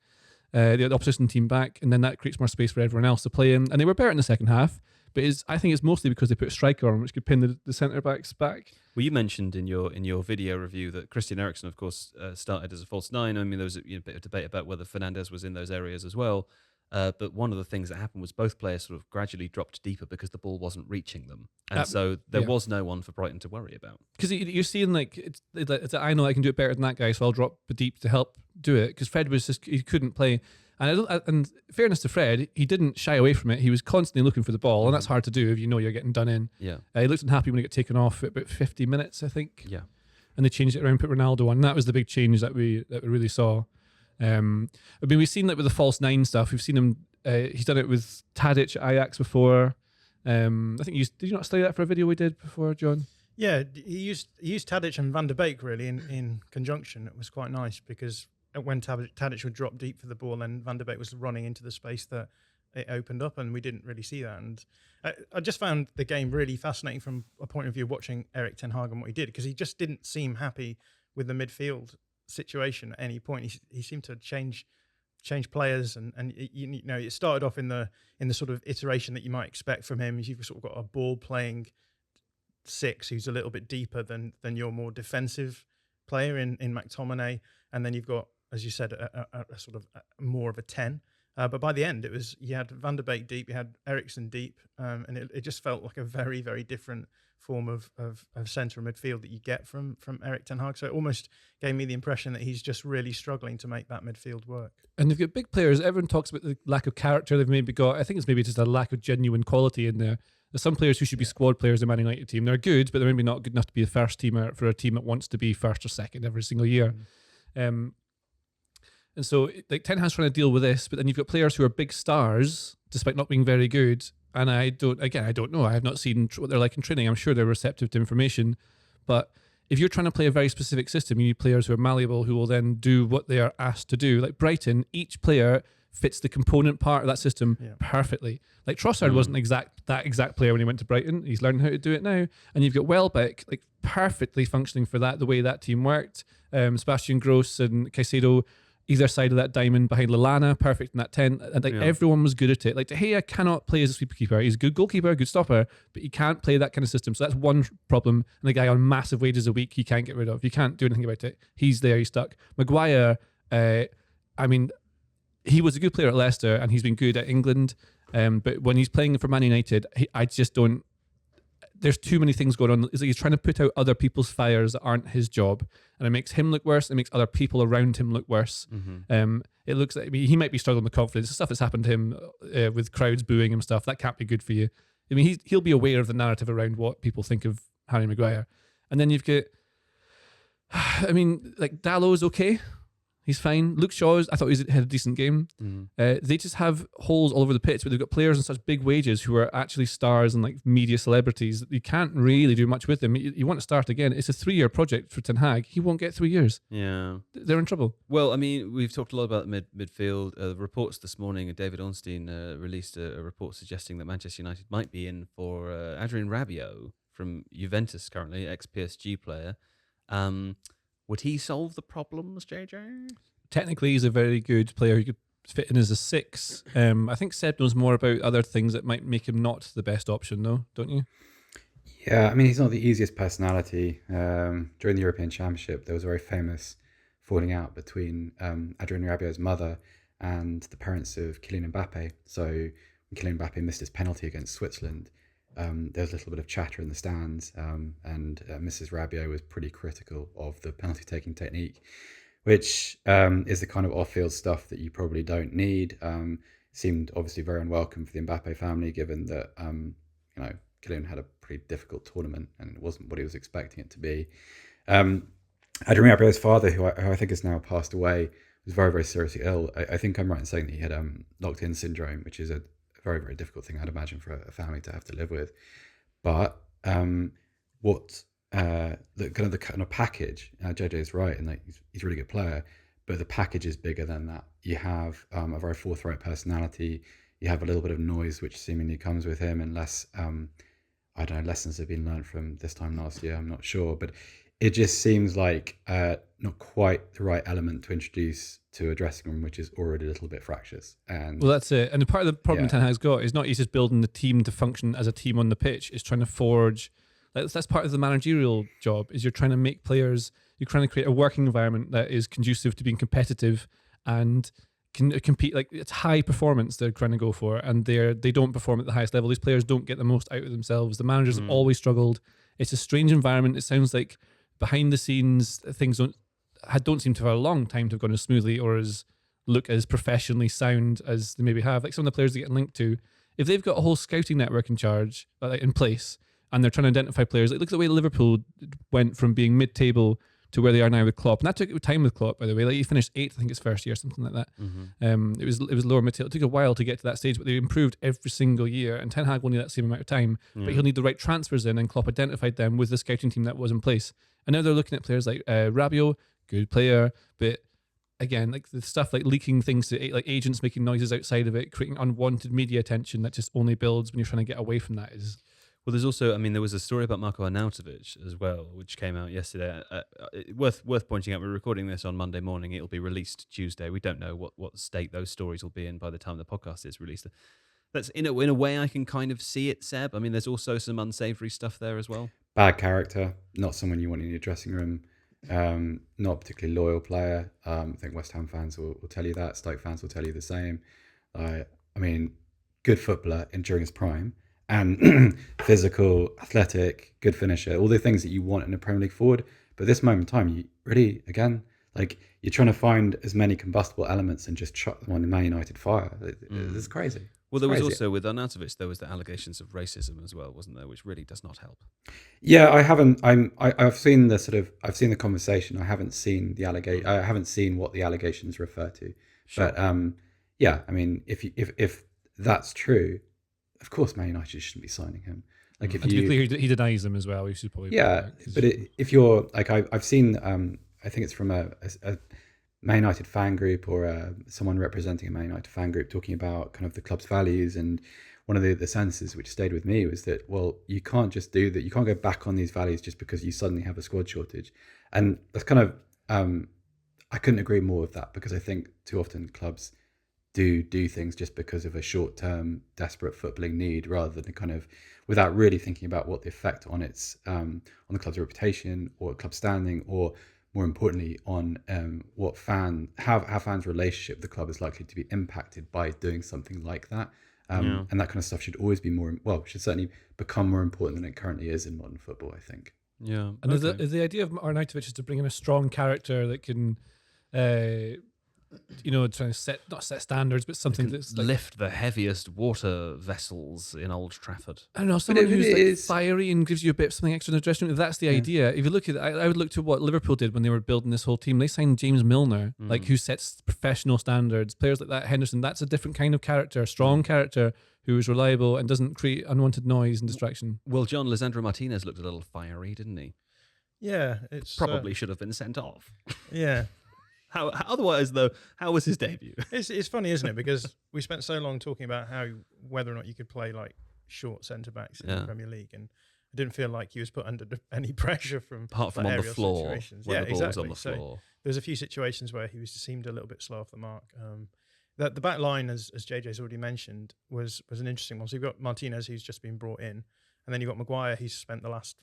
Speaker 2: the opposition team back, and then that creates more space for everyone else to play in. And they were better in the second half, but I think it's mostly because they put a striker on, which could pin the centre-backs back. Well,
Speaker 1: you mentioned in your video review that Christian Eriksen, of course, started as a false 9. I mean, there was a bit of debate about whether Fernandes was in those areas as well. But one of the things that happened was both players sort of gradually dropped deeper because the ball wasn't reaching them. And so there was no one for Brighton to worry about. Because
Speaker 2: you're seeing it's I know I can do it better than that guy, so I'll drop deep to help do it. Because Fred he couldn't play. And fairness to Fred, he didn't shy away from it. He was constantly looking for the ball, and that's hard to do if you know you're getting done in.
Speaker 1: Yeah.
Speaker 2: He looked unhappy when he got taken off at about 50 minutes, I think.
Speaker 1: Yeah.
Speaker 2: And they changed it around, put Ronaldo on. And that was the big change that we really saw. I mean, we've seen that with the false 9 stuff. We've seen him. He's done it with Tadic at Ajax before. I think did you not study that for a video we did before, John?
Speaker 4: Yeah, he used Tadic and Van de Beek really in conjunction. It was quite nice because when Tadic would drop deep for the ball, then Van de Beek was running into the space that it opened up, and we didn't really see that. And I just found the game really fascinating from a point of view of watching Erik ten Hag and what he did, because he just didn't seem happy with the midfield situation at any point. He seemed to change players, and you know, it started off in the sort of iteration that you might expect from him. You've sort of got a ball playing 6 who's a little bit deeper than your more defensive player in McTominay, and then you've got, as you said, a sort of more of a 10. But by the end, you had Van de Beek deep, you had Eriksen deep, and it just felt like a very, very different form of centre midfield that you get from Erik ten Hag. So it almost gave me the impression that he's just really struggling to make that midfield work.
Speaker 2: And they've got big players. Everyone talks about the lack of character they've maybe got. I think it's maybe just a lack of genuine quality in there. There's some players who should be squad players in the Man United team. They're good, but they're maybe not good enough to be the first teamer for a team that wants to be first or second every single year. And so, like, Ten Hag's trying to deal with this, but then you've got players who are big stars, despite not being very good. And I don't know. I have not seen what they're like in training. I'm sure they're receptive to information. But if you're trying to play a very specific system, you need players who are malleable, who will then do what they are asked to do. Like Brighton, each player fits the component part of that system perfectly. Like Trossard wasn't that exact player when he went to Brighton. He's learning how to do it now. And you've got Welbeck, like, perfectly functioning for that, the way that team worked. Sebastian Gross and Caicedo, either side of that diamond behind Lallana, perfect in that 10. And everyone was good at it. Like De Gea cannot play as a sweeper. He's a good goalkeeper, good stopper, but he can't play that kind of system. So that's one problem. And the guy on massive wages a week, he can't get rid of. You can't do anything about it. He's there, he's stuck. Maguire, he was a good player at Leicester and he's been good at England. But when he's playing for Man United, I just don't. There's too many things going on. It's like he's trying to put out other people's fires that aren't his job, and it makes him look worse. It makes other people around him look worse. It looks like he might be struggling with confidence. The stuff that's happened to him with crowds booing him stuff, that can't be good for you. I mean, he'll be aware of the narrative around what people think of Harry Maguire. And then you've got, like Dallow's okay. He's fine. Luke Shaw's, I thought he had a decent game. They just have holes all over the pitch, but they've got players on such big wages who are actually stars and like media celebrities that you can't really do much with them. You want to start again. It's a 3-year project for Ten Hag. He won't get 3 years.
Speaker 1: Yeah.
Speaker 2: They're in trouble.
Speaker 1: Well, I mean, we've talked a lot about midfield. Reports this morning, David Ornstein released a report suggesting that Manchester United might be in for Adrien Rabiot from Juventus currently, ex-PSG player. Would he solve the problems, JJ?
Speaker 2: Technically, he's a very good player who could fit in as a 6. I think Seb knows more about other things that might make him not the best option, though, don't you?
Speaker 3: Yeah, I mean, he's not the easiest personality. During the European Championship, there was a very famous falling out between Adrien Rabiot's mother and the parents of Kylian Mbappe. So when Kylian Mbappe missed his penalty against Switzerland, there was a little bit of chatter in the stands, and Mrs. Rabiot was pretty critical of the penalty-taking technique, which is the kind of off-field stuff that you probably don't need. Seemed obviously very unwelcome for the Mbappe family, given that Kylian had a pretty difficult tournament and it wasn't what he was expecting it to be. Adrien Rabiot's father, who I think has now passed away, was very, very seriously ill. I think I'm right in saying that he had locked-in syndrome, which is a very, very difficult thing, I'd imagine, for a family to have to live with. But the kind of package, JJ is right, and he's a really good player, but the package is bigger than that. You have a very forthright personality. You have a little bit of noise, which seemingly comes with him, unless lessons have been learned from this time last year. I'm not sure, but it just seems like not quite the right element to introduce to a dressing room, which is already a little bit fractious. And
Speaker 2: well, that's it. And part of the problem Ten Hag's got is not he's just building the team to function as a team on the pitch. It's trying to forge. That's part of the managerial job. Is you're trying to make players. You're trying to create a working environment that is conducive to being competitive and can compete. Like, it's high performance they're trying to go for, and they don't perform at the highest level. These players don't get the most out of themselves. The managers have always struggled. It's a strange environment. It sounds like behind the scenes things don't seem to have a long time to have gone as smoothly or look as professionally sound as they maybe have. Like some of the players they get linked to, if they've got a whole scouting network in place, and they're trying to identify players, like look at the way Liverpool went from being mid-table to where they are now with Klopp, and that took time with Klopp, by the way. Like he finished 8th, I think, his first year, something like that. It was lower mid-table. It took a while to get to that stage, but they improved every single year. And Ten Hag will need that same amount of time, but he'll need the right transfers in, and Klopp identified them with the scouting team that was in place. And now they're looking at players like Rabiot, good player, but again, like the stuff like leaking things to like agents making noises outside of it, creating unwanted media attention that just only builds when you're trying to get away from that.
Speaker 1: Well, there's also, there was a story about Marko Arnautovic as well, which came out yesterday. Worth pointing out, we're recording this on Monday morning. It'll be released Tuesday. We don't know what state those stories will be in by the time the podcast is released. That's in a way I can kind of see it, Seb. I mean, there's also some unsavoury stuff there as well.
Speaker 3: Bad character, not someone you want in your dressing room. Not a particularly loyal player. I think West Ham fans will tell you that. Stoke fans will tell you the same. Good footballer during his prime. And physical, athletic, good finisher, all the things that you want in a Premier League forward. But at this moment in time, you really, again, like you're trying to find as many combustible elements and just chuck them on the Man United fire. It's crazy.
Speaker 1: Well, there was also with Arnautovic, there was the allegations of racism as well, wasn't there? Which really does not help.
Speaker 3: Yeah, I haven't. I've seen the conversation. I haven't seen the allegation. I haven't seen what the allegations refer to. Sure. But if that's true, of course, Man United shouldn't be signing him. Like, if
Speaker 2: to be clear, he denies them as well. We should probably
Speaker 3: if you're like, I've seen, I think it's from a Man United fan group or someone representing a Man United fan group talking about kind of the club's values, and one of the sentences which stayed with me was that, well, you can't just do that. You can't go back on these values just because you suddenly have a squad shortage, and that's kind of I couldn't agree more with that, because I think too often clubs do things just because of a short-term desperate footballing need, rather than kind of without really thinking about what the effect on its on the club's reputation or club standing, or more importantly on how fans' relationship with the club is likely to be impacted by doing something like that. And that kind of stuff should always be should certainly become more important than it currently is in modern football, I think.
Speaker 1: Yeah.
Speaker 2: And is the idea of Arnautovic is to bring in a strong character that can, trying to not set standards, but something that's like,
Speaker 1: lift the heaviest water vessels in Old Trafford.
Speaker 2: I don't know, someone who's fiery and gives you a bit something extra in the dressing room. If that's the idea. If you look at it, I would look to what Liverpool did when they were building this whole team. They signed James Milner, who sets professional standards. Players like that, Henderson, that's a different kind of character, a strong character who is reliable and doesn't create unwanted noise and distraction.
Speaker 1: Well, John, Lisandro Martínez looked a little fiery, didn't he?
Speaker 4: Yeah, it's
Speaker 1: probably should have been sent off.
Speaker 4: Yeah.
Speaker 1: How otherwise though? How was his debut?
Speaker 4: It's funny, isn't it? Because we spent so long talking about whether or not you could play like short centre backs in the Premier League, and I didn't feel like he was put under any pressure
Speaker 1: apart from on the floor.
Speaker 4: Situations.
Speaker 1: When
Speaker 4: yeah,
Speaker 1: the ball
Speaker 4: exactly.
Speaker 1: was on the floor.
Speaker 4: So there's a few situations where he seemed a little bit slow off the mark. The back line, as JJ's already mentioned, was an interesting one. So you've got Martinez, who's just been brought in, and then you've got Maguire, who's spent the last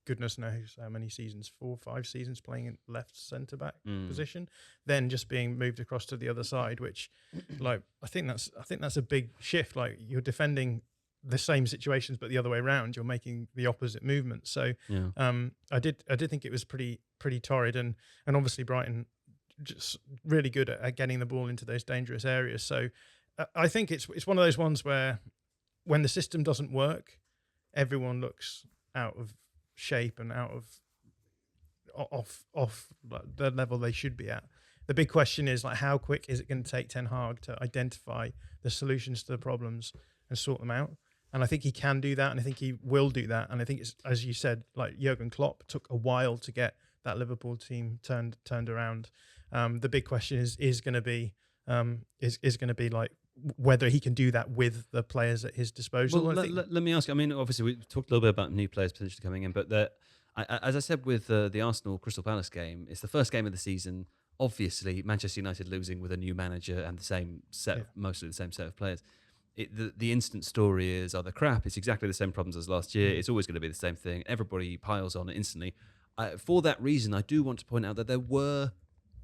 Speaker 4: goodness knows how many seasons, 4 or 5 seasons playing in left centre back position, then just being moved across to the other side, which like I think that's a big shift. Like you're defending the same situations but the other way around, you're making the opposite movement. So I did think it was pretty torrid, and obviously Brighton just really good at getting the ball into those dangerous areas. So I think it's one of those ones where when the system doesn't work, everyone looks out of shape and off the level they should be at. The big question is like, how quick is it going to take Ten Hag to identify the solutions to the problems and sort them out? And I think he can do that, and I think he will do that. And I think it's, as you said, like Jurgen Klopp took a while to get that Liverpool team turned around. The big question is going to be like whether he can do that with the players at his disposal.
Speaker 1: Well, let me ask you, I mean, obviously we talked a little bit about new players potentially coming in, but as I said with the Arsenal Crystal Palace game, it's the first game of the season. Obviously, Manchester United losing with a new manager and the same set, mostly the same set of players. The instant story is, they're crap. It's exactly the same problems as last year. It's always going to be the same thing. Everybody piles on it instantly. For that reason, I do want to point out that there were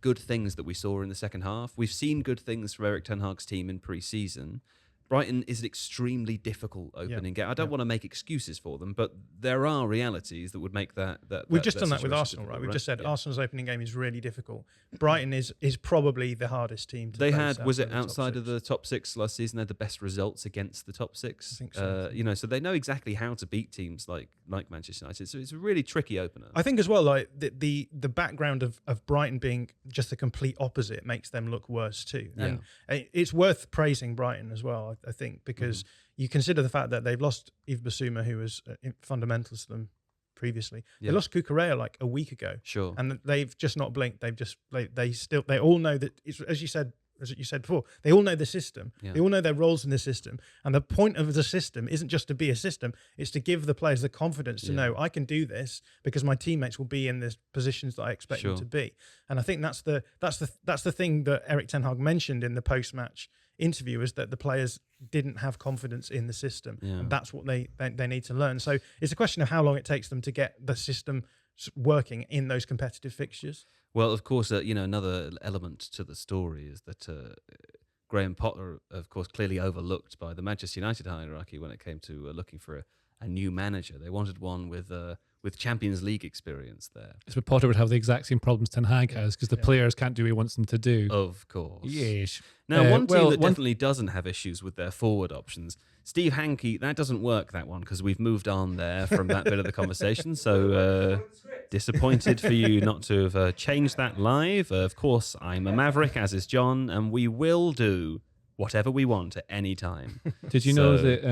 Speaker 1: good things that we saw in the second half. We've seen good things from Erik ten Hag's team in pre-season. Brighton is an extremely difficult opening game. I don't want to make excuses for them, but there are realities that would make that
Speaker 4: we've just done that with Arsenal, right? We've just said Arsenal's opening game is really difficult. Brighton is probably the hardest team to face.
Speaker 1: Was it outside of the top 6 last season? They had the best results against the top 6.
Speaker 4: I think so.
Speaker 1: So they know exactly how to beat teams like Manchester United. So it's a really tricky opener.
Speaker 4: I think as well, like the background of Brighton being just the complete opposite makes them look worse too. And it's worth praising Brighton as well, I think, because you consider the fact that they've lost Yves Bissouma, who was fundamental to them previously. They lost Cucurella like a week ago.
Speaker 1: Sure.
Speaker 4: And they've just not blinked. They've just they all know that it's, as you said before, they all know the system. They all know their roles in the system. And the point of the system isn't just to be a system, it's to give the players the confidence to know I can do this because my teammates will be in the positions that I expect them to be. And I think that's the thing that Erik ten Hag mentioned in the post-match interview, is that the players didn't have confidence in the system, and that's what they need to learn. So it's a question of how long it takes them to get the system working in those competitive fixtures.
Speaker 1: Well, of course, another element to the story is that Graham Potter, of course, clearly overlooked by the Manchester United hierarchy when it came to looking for a new manager. They wanted one with Champions League experience there.
Speaker 2: So Potter would have the exact same problems Ten Hag has, because the players can't do what he wants them to do.
Speaker 1: Of course.
Speaker 2: Yes.
Speaker 1: Now, one team that definitely doesn't have issues with their forward options, Steve Hankey, that doesn't work, that one, because we've moved on there from that bit of the conversation. So disappointed for you not to have changed that live. Of course, I'm a Maverick, as is John, and we will do whatever we want at any time.
Speaker 2: Did you know that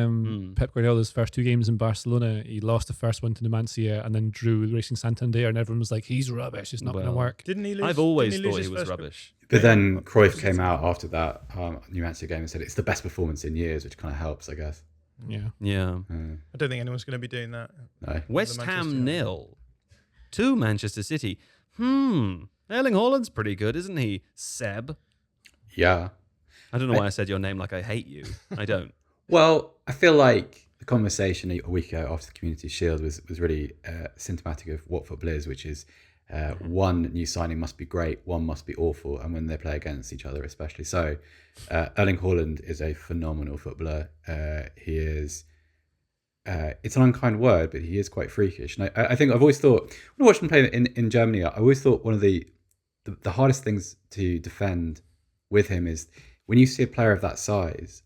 Speaker 2: Pep Guardiola's first 2 games in Barcelona, he lost the first one to Numancia and then drew Racing Santander, and everyone was like, he's rubbish, it's not going to work.
Speaker 4: Didn't he lose?
Speaker 1: I've always thought he was rubbish.
Speaker 3: But then Cruyff came out after that Numancia game and said it's the best performance in years, which kind of helps, I guess.
Speaker 2: Yeah.
Speaker 4: I don't think anyone's going to be doing that.
Speaker 3: No.
Speaker 1: West Ham 0 to Manchester City. That Erling Haaland's pretty good, isn't he, Seb?
Speaker 3: Yeah.
Speaker 1: I don't know why I said your name like I hate you. I don't.
Speaker 3: Well, I feel like the conversation a week ago after the Community Shield was really symptomatic of what football is, which is one new signing must be great, one must be awful, and when they play against each other especially. So Erling Haaland is a phenomenal footballer. He is, it's an unkind word, but he is quite freakish. And I think I've always thought, when I watched him play in Germany, I always thought one of the hardest things to defend with him is when you see a player of that size,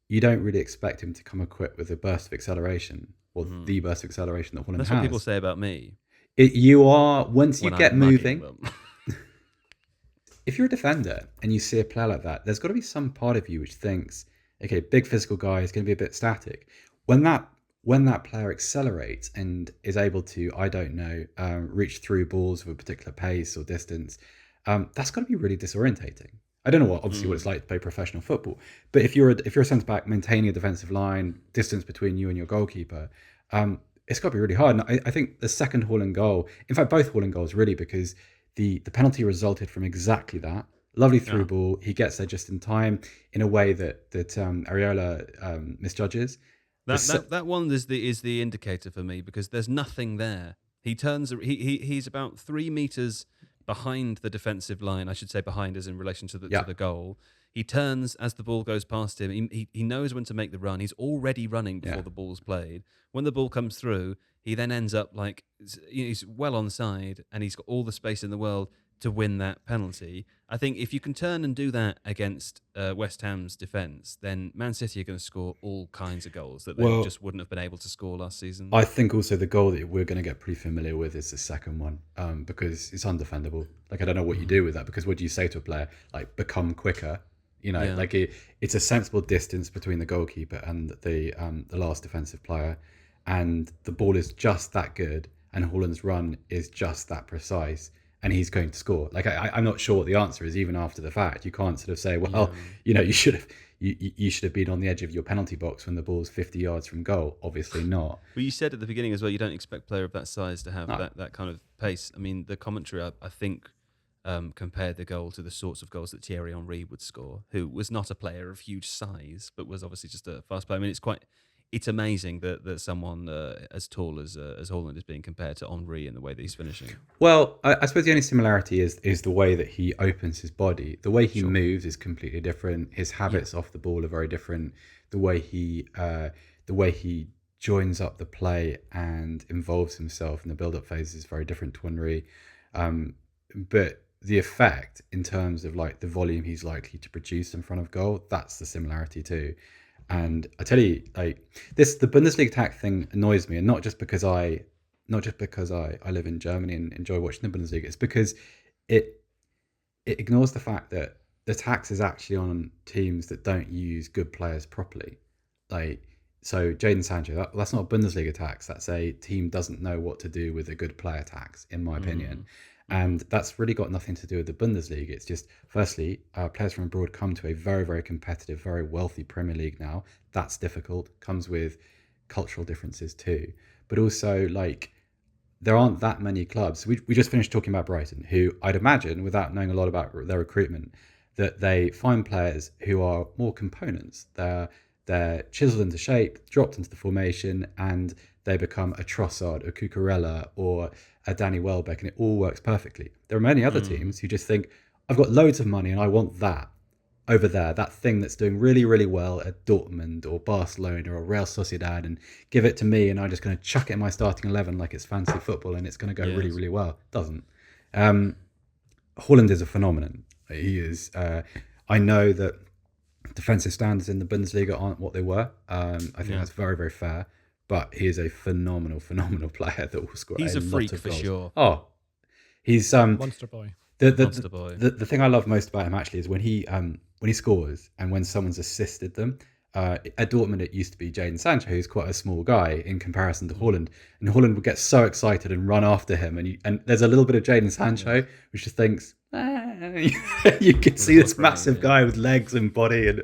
Speaker 3: you don't really expect him to come equipped with a burst of acceleration or the burst of acceleration that Haaland has.
Speaker 1: That's what people say about me.
Speaker 3: You are, once you get moving,
Speaker 1: them.
Speaker 3: if you're a defender and you see a player like that, there's got to be some part of you which thinks, okay, big physical guy is going to be a bit static. When that player accelerates and is able to, I don't know, reach through balls with a particular pace or distance, that's got to be really disorientating. I don't know what it's like to play professional football, but if you're a centre back maintaining a defensive line, distance between you and your goalkeeper, it's got to be really hard. And I think the second Haaland goal, in fact, both Haaland goals really, because the penalty resulted from exactly that. Lovely through ball. He gets there just in time in a way that Areola misjudges.
Speaker 1: That one is the indicator for me, because there's nothing there. He turns. He's about 3 meters behind the defensive line. I should say behind, as in relation to the goal. He turns as the ball goes past him. He knows when to make the run. He's already running before the ball's played. When the ball comes through, he then ends up like he's well onside, and he's got all the space in the world to win that penalty. I think if you can turn and do that against West Ham's defence, then Man City are going to score all kinds of goals that they just wouldn't have been able to score last season.
Speaker 3: I think also the goal that we're going to get pretty familiar with is the second one, because it's undefendable. Like, I don't know what you do with that, because what do you say to a player? Like, become quicker. Like it's a sensible distance between the goalkeeper and the last defensive player, and the ball is just that good, and Haaland's run is just that precise, and he's going to score. Like, I'm not sure what the answer is, even after the fact. You can't sort of say, well, you should have been on the edge of your penalty box when the ball's 50 yards from goal. Obviously not.
Speaker 1: Well, you said at the beginning as well, you don't expect a player of that size to have that kind of pace. I mean, the commentary, I think, compared the goal to the sorts of goals that Thierry Henry would score, who was not a player of huge size, but was obviously just a fast player. I mean, it's amazing that someone as tall as Haaland is being compared to Henry in the way that he's finishing.
Speaker 3: Well, I suppose the only similarity is the way that he opens his body. The way he moves is completely different. His habits off the ball are very different. The way he joins up the play and involves himself in the build-up phase is very different to Henry. But the effect in terms of like the volume he's likely to produce in front of goal, that's the similarity too. And I tell you, like the Bundesliga attack thing annoys me, and not just because I live in Germany and enjoy watching the Bundesliga. It's because it ignores the fact that the tax is actually on teams that don't use good players properly. Like, so Jadon Sancho, that's not a Bundesliga tax. That's a team doesn't know what to do with a good player tax, in my opinion. And that's really got nothing to do with the Bundesliga. It's just, firstly, players from abroad come to a very, very competitive, very wealthy Premier League now. That's difficult. Comes with cultural differences too. But also, like, there aren't that many clubs. We just finished talking about Brighton, who I'd imagine, without knowing a lot about their recruitment, that they find players who are more components. They're chiseled into shape, dropped into the formation, and they become a Trossard, a Cucurella, or a Danny Welbeck, and it all works perfectly. There are many other teams who just think, I've got loads of money and I want that over there, that thing that's doing really, really well at Dortmund or Barcelona or Real Sociedad, and give it to me, and I'm just going to chuck it in my starting 11 like it's fancy football and it's going to go really, really well. It doesn't. Haaland is a phenomenon. He is. I know that defensive standards in the Bundesliga aren't what they were. I think that's very, very fair. But he is a phenomenal player that will score.
Speaker 1: He's a freak
Speaker 3: lot of
Speaker 1: for
Speaker 3: goals.
Speaker 1: sure.
Speaker 3: Oh, he's
Speaker 2: Monster boy.
Speaker 1: Monster boy.
Speaker 3: The thing I love most about him actually is when he scores and when someone's assisted them. At Dortmund, it used to be Jadon Sancho, who's quite a small guy in comparison to Haaland, and Haaland would get so excited and run after him, and there's a little bit of Jadon Sancho which just thinks, you can see this massive guy with legs and body, and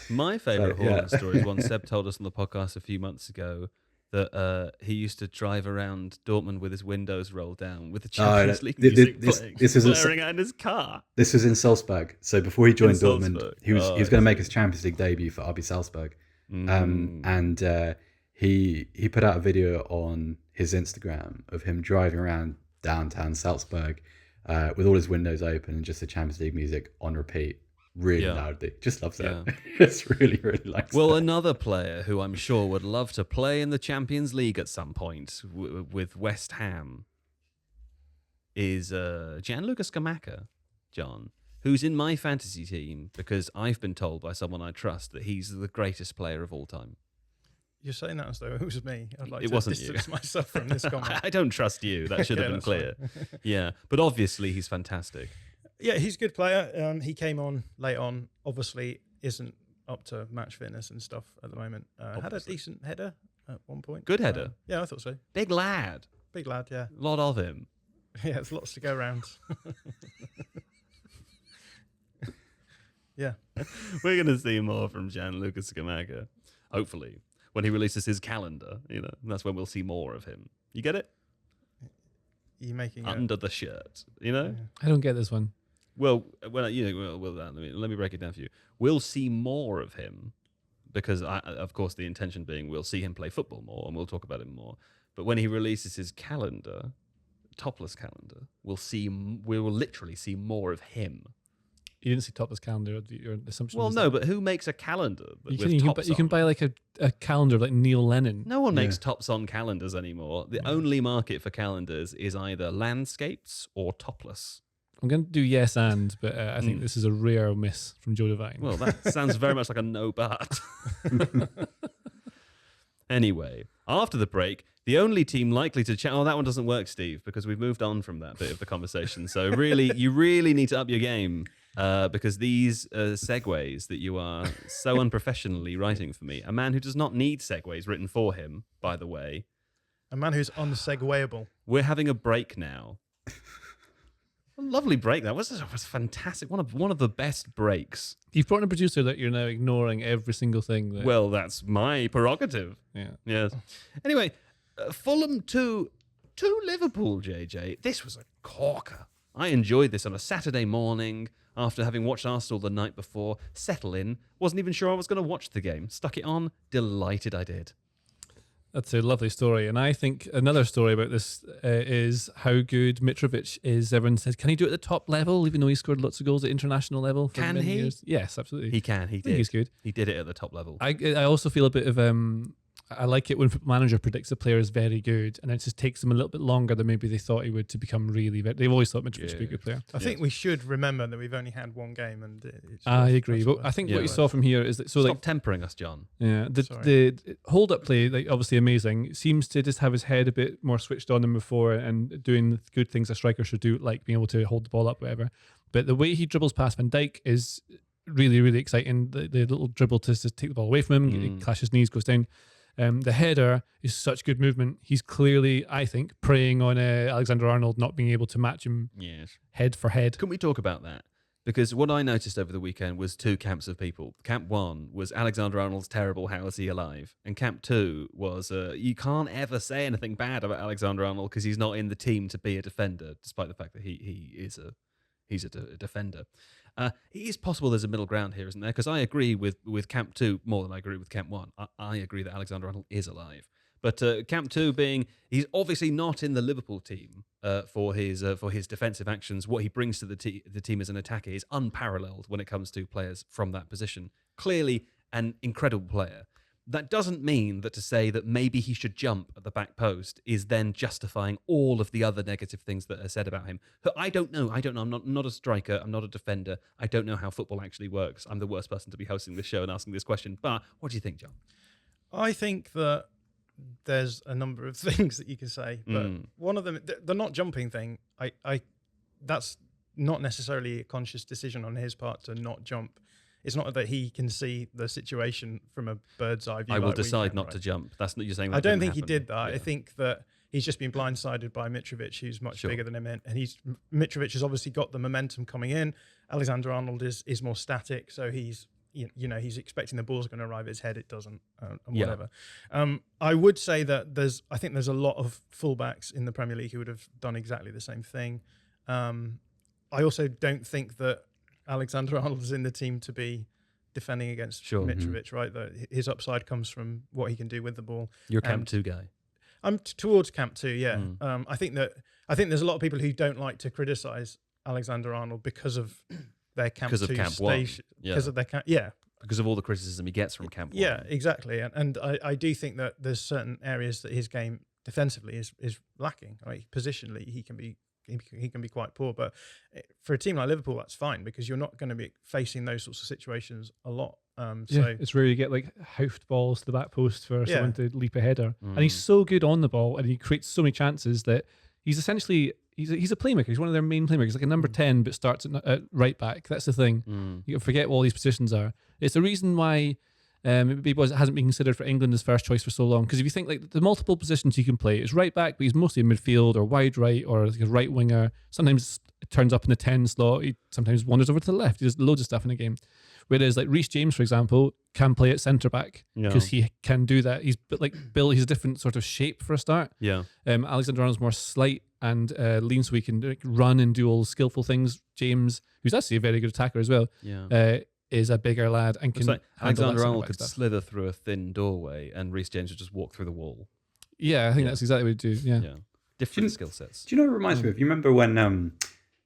Speaker 1: my favourite Haaland story is one Seb told us on the podcast a few months ago. that he used to drive around Dortmund with his windows rolled down with the
Speaker 3: Oh,
Speaker 1: Champions League music blaring out in his car.
Speaker 3: This was in Salzburg. So before he joined Dortmund,
Speaker 1: Salzburg.
Speaker 3: he was going to make his Champions League debut for RB Salzburg. And he put out a video on his Instagram of him driving around downtown Salzburg with all his windows open and just the Champions League music on repeat. Really loudly. Just loves that. It's really, really likes
Speaker 1: Well,
Speaker 3: that.
Speaker 1: another player who I'm sure would love to play in the Champions League at some point with West Ham is Gianluca Scamacca, John, who's in my fantasy team because I've been told by someone I trust that he's the greatest player of all time.
Speaker 4: You're saying that as though it was me. I'd like
Speaker 1: It
Speaker 4: to
Speaker 1: wasn't
Speaker 4: distance
Speaker 1: you.
Speaker 4: myself from this comment.
Speaker 1: I don't trust you. That should have been
Speaker 4: that's
Speaker 1: clear.
Speaker 4: fine.
Speaker 1: Yeah, but obviously he's fantastic.
Speaker 4: Yeah, he's a good player. He came on late on. Obviously, isn't up to match fitness and stuff at the moment. Had a
Speaker 1: Obviously.
Speaker 4: decent header at one point.
Speaker 1: Good header.
Speaker 4: Yeah, I thought so.
Speaker 1: Big lad.
Speaker 4: Big lad, yeah.
Speaker 1: A lot of him.
Speaker 4: Yeah, there's lots to go around. Yeah.
Speaker 1: We're going to see more from Gianluca Scamacca, hopefully, when he releases his calendar. That's when we'll see more of him. You get it?
Speaker 4: You making it?
Speaker 1: Under the shirt, Yeah.
Speaker 2: I don't get this one.
Speaker 1: Well, let me break it down for you. We'll see more of him because, of course, the intention being we'll see him play football more and we'll talk about him more. But when he releases his calendar, topless calendar, we will literally see more of him.
Speaker 2: You didn't see topless calendar. Your assumption.
Speaker 1: Well,
Speaker 2: was
Speaker 1: no,
Speaker 2: that.
Speaker 1: but who makes a calendar with
Speaker 2: you
Speaker 1: tops
Speaker 2: can
Speaker 1: on?
Speaker 2: buy like a calendar like Neil Lennon.
Speaker 1: No one makes tops on calendars anymore. The only market for calendars is either landscapes or topless.
Speaker 2: I'm going to do yes and, but I think this is a rare miss from Joe Devine.
Speaker 1: Well, that sounds very much like a no but. Anyway, after the break, the only team likely to that one doesn't work, Steve, because we've moved on from that bit of the conversation. So you really need to up your game because these segues that you are so unprofessionally writing for me, a man who does not need segues written for him, by the way.
Speaker 4: A man who's unsegwayable.
Speaker 1: We're having a break now. A lovely break. That was fantastic. One of the best breaks.
Speaker 2: You've brought in a producer that you're now ignoring every single thing. That,
Speaker 1: Well, that's my prerogative.
Speaker 2: yeah.
Speaker 1: Yes. Anyway, Fulham 2 Liverpool, JJ. This was a corker. I enjoyed this on a Saturday morning after having watched Arsenal the night before. Settle in. Wasn't even sure I was going to watch the game. Stuck it on. Delighted I did.
Speaker 2: That's a lovely story. And I think another story about this is how good Mitrovic is. Everyone says, can he do it at the top level, even though he scored lots of goals at international level? For
Speaker 1: Can
Speaker 2: many
Speaker 1: he?
Speaker 2: Years? Yes, absolutely.
Speaker 1: He can. He
Speaker 2: I think
Speaker 1: did.
Speaker 2: he's good.
Speaker 1: He did it at the top level.
Speaker 2: I also feel a bit of I like it when Football Manager predicts a player is very good, and it just takes them a little bit longer than maybe they thought he would to become really. They've always thought Mitrovic would be a good player.
Speaker 4: I think we should remember that we've only had one game, and
Speaker 2: I agree. But I think what you saw from here is that
Speaker 1: Stop tempering us, John.
Speaker 2: Yeah, the hold up play, like obviously amazing, seems to just have his head a bit more switched on than before and doing the good things a striker should do, like being able to hold the ball up, whatever. But the way he dribbles past Van Dijk is really, really exciting. The little dribble to take the ball away from him, he clashes knees, goes down. The header is such good movement. He's clearly, I think, preying on Alexander-Arnold not being able to match him head for head.
Speaker 1: Can we talk about that? Because what I noticed over the weekend was two camps of people. Camp 1 was Alexander-Arnold's terrible, how is he alive? And camp 2 was you can't ever say anything bad about Alexander-Arnold because he's not in the team to be a defender, despite the fact that he's a defender. It is possible there's a middle ground here, isn't there? Because I agree with Camp 2 more than I agree with Camp 1. I agree that Alexander-Arnold is alive. But Camp 2 being, he's obviously not in the Liverpool team for his defensive actions. What he brings to the team as an attacker is unparalleled when it comes to players from that position. Clearly an incredible player. That doesn't mean that to say that maybe he should jump at the back post is then justifying all of the other negative things that are said about him. I don't know. I'm not a striker. I'm not a defender. I don't know how football actually works. I'm the worst person to be hosting this show and asking this question. But what do you think, John?
Speaker 4: I think that there's a number of things that you can say, but one of them, the not jumping thing, I that's not necessarily a conscious decision on his part to not jump. It's not that he can see the situation from a bird's eye view.
Speaker 1: I will decide not to jump. That's not you're saying. That
Speaker 4: I don't think
Speaker 1: happen.
Speaker 4: he did that.
Speaker 1: Yeah.
Speaker 4: I think that he's just been blindsided by Mitrovic, who's much bigger than him, and Mitrovic has obviously got the momentum coming in. Alexander-Arnold is more static, so he's he's expecting the ball's going to arrive at his head. It doesn't, and whatever. I would say that I think there's a lot of fullbacks in the Premier League who would have done exactly the same thing. I also don't think that Alexander-Arnold is in the team to be defending against Mitrovic, right? That his upside comes from what he can do with the ball.
Speaker 1: You're a Camp 2 guy.
Speaker 4: I'm towards Camp 2, yeah. I think there's a lot of people who don't like to criticise Alexander-Arnold because of their Camp 2 station. Because of their
Speaker 1: because of all the criticism he gets from Camp 1.
Speaker 4: Yeah, exactly. And I do think that there's certain areas that his game defensively is lacking. Like positionally, he can be quite poor. But for a team like Liverpool, that's fine because you're not going to be facing those sorts of situations a lot. So
Speaker 2: it's rare you get like hoofed balls to the back post for someone to leap a header, and he's so good on the ball, and he creates so many chances that he's essentially he's a playmaker. He's one of their main playmakers, like a number 10, but starts at right back. That's the thing. You forget what all these positions are. It's the reason why it hasn't been considered for England as first choice for so long. Because if you think like the multiple positions he can play, it's right back, but he's mostly in midfield or wide right or like a right winger. Sometimes it turns up in the 10 slot. He sometimes wanders over to the left. He does loads of stuff in the game. Whereas like Reece James, for example, can play at centre back because he can do that. He's he's a different sort of shape for a start.
Speaker 1: Yeah.
Speaker 2: Alexander-Arnold's more slight and lean, so he can run and do all skillful things. James, who's actually a very good attacker as well, is a bigger lad and can.
Speaker 1: Like Alexander-Arnold could slither through a thin doorway, and Reece James would just walk through the wall.
Speaker 2: Yeah, I think that's exactly what he'd do. Yeah.
Speaker 1: Different skill sets.
Speaker 3: Do you know what it reminds me of? You remember when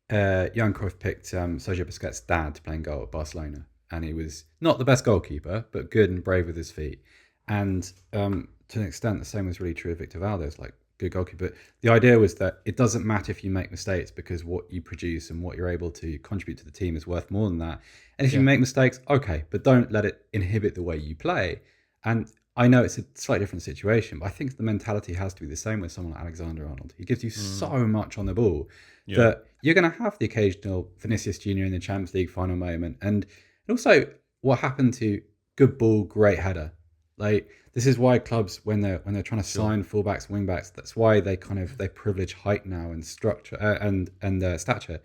Speaker 3: Johan Cruyff picked Sergio Busquets' dad to play in goal at Barcelona? And he was not the best goalkeeper, but good and brave with his feet. And to an extent, the same was really true of Victor Valdez, like good goalkeeper. But the idea was that it doesn't matter if you make mistakes because what you produce and what you're able to contribute to the team is worth more than that. And if you make mistakes, okay, but don't let it inhibit the way you play. And I know it's a slightly different situation, but I think the mentality has to be the same with someone like Alexander-Arnold. He gives you so much on the ball that you're going to have the occasional Vinicius Junior in the Champions League final moment. And also, what happened to good ball, great header? Like this is why clubs, when they're trying to sign fullbacks, wingbacks, that's why they privilege height now and structure and stature.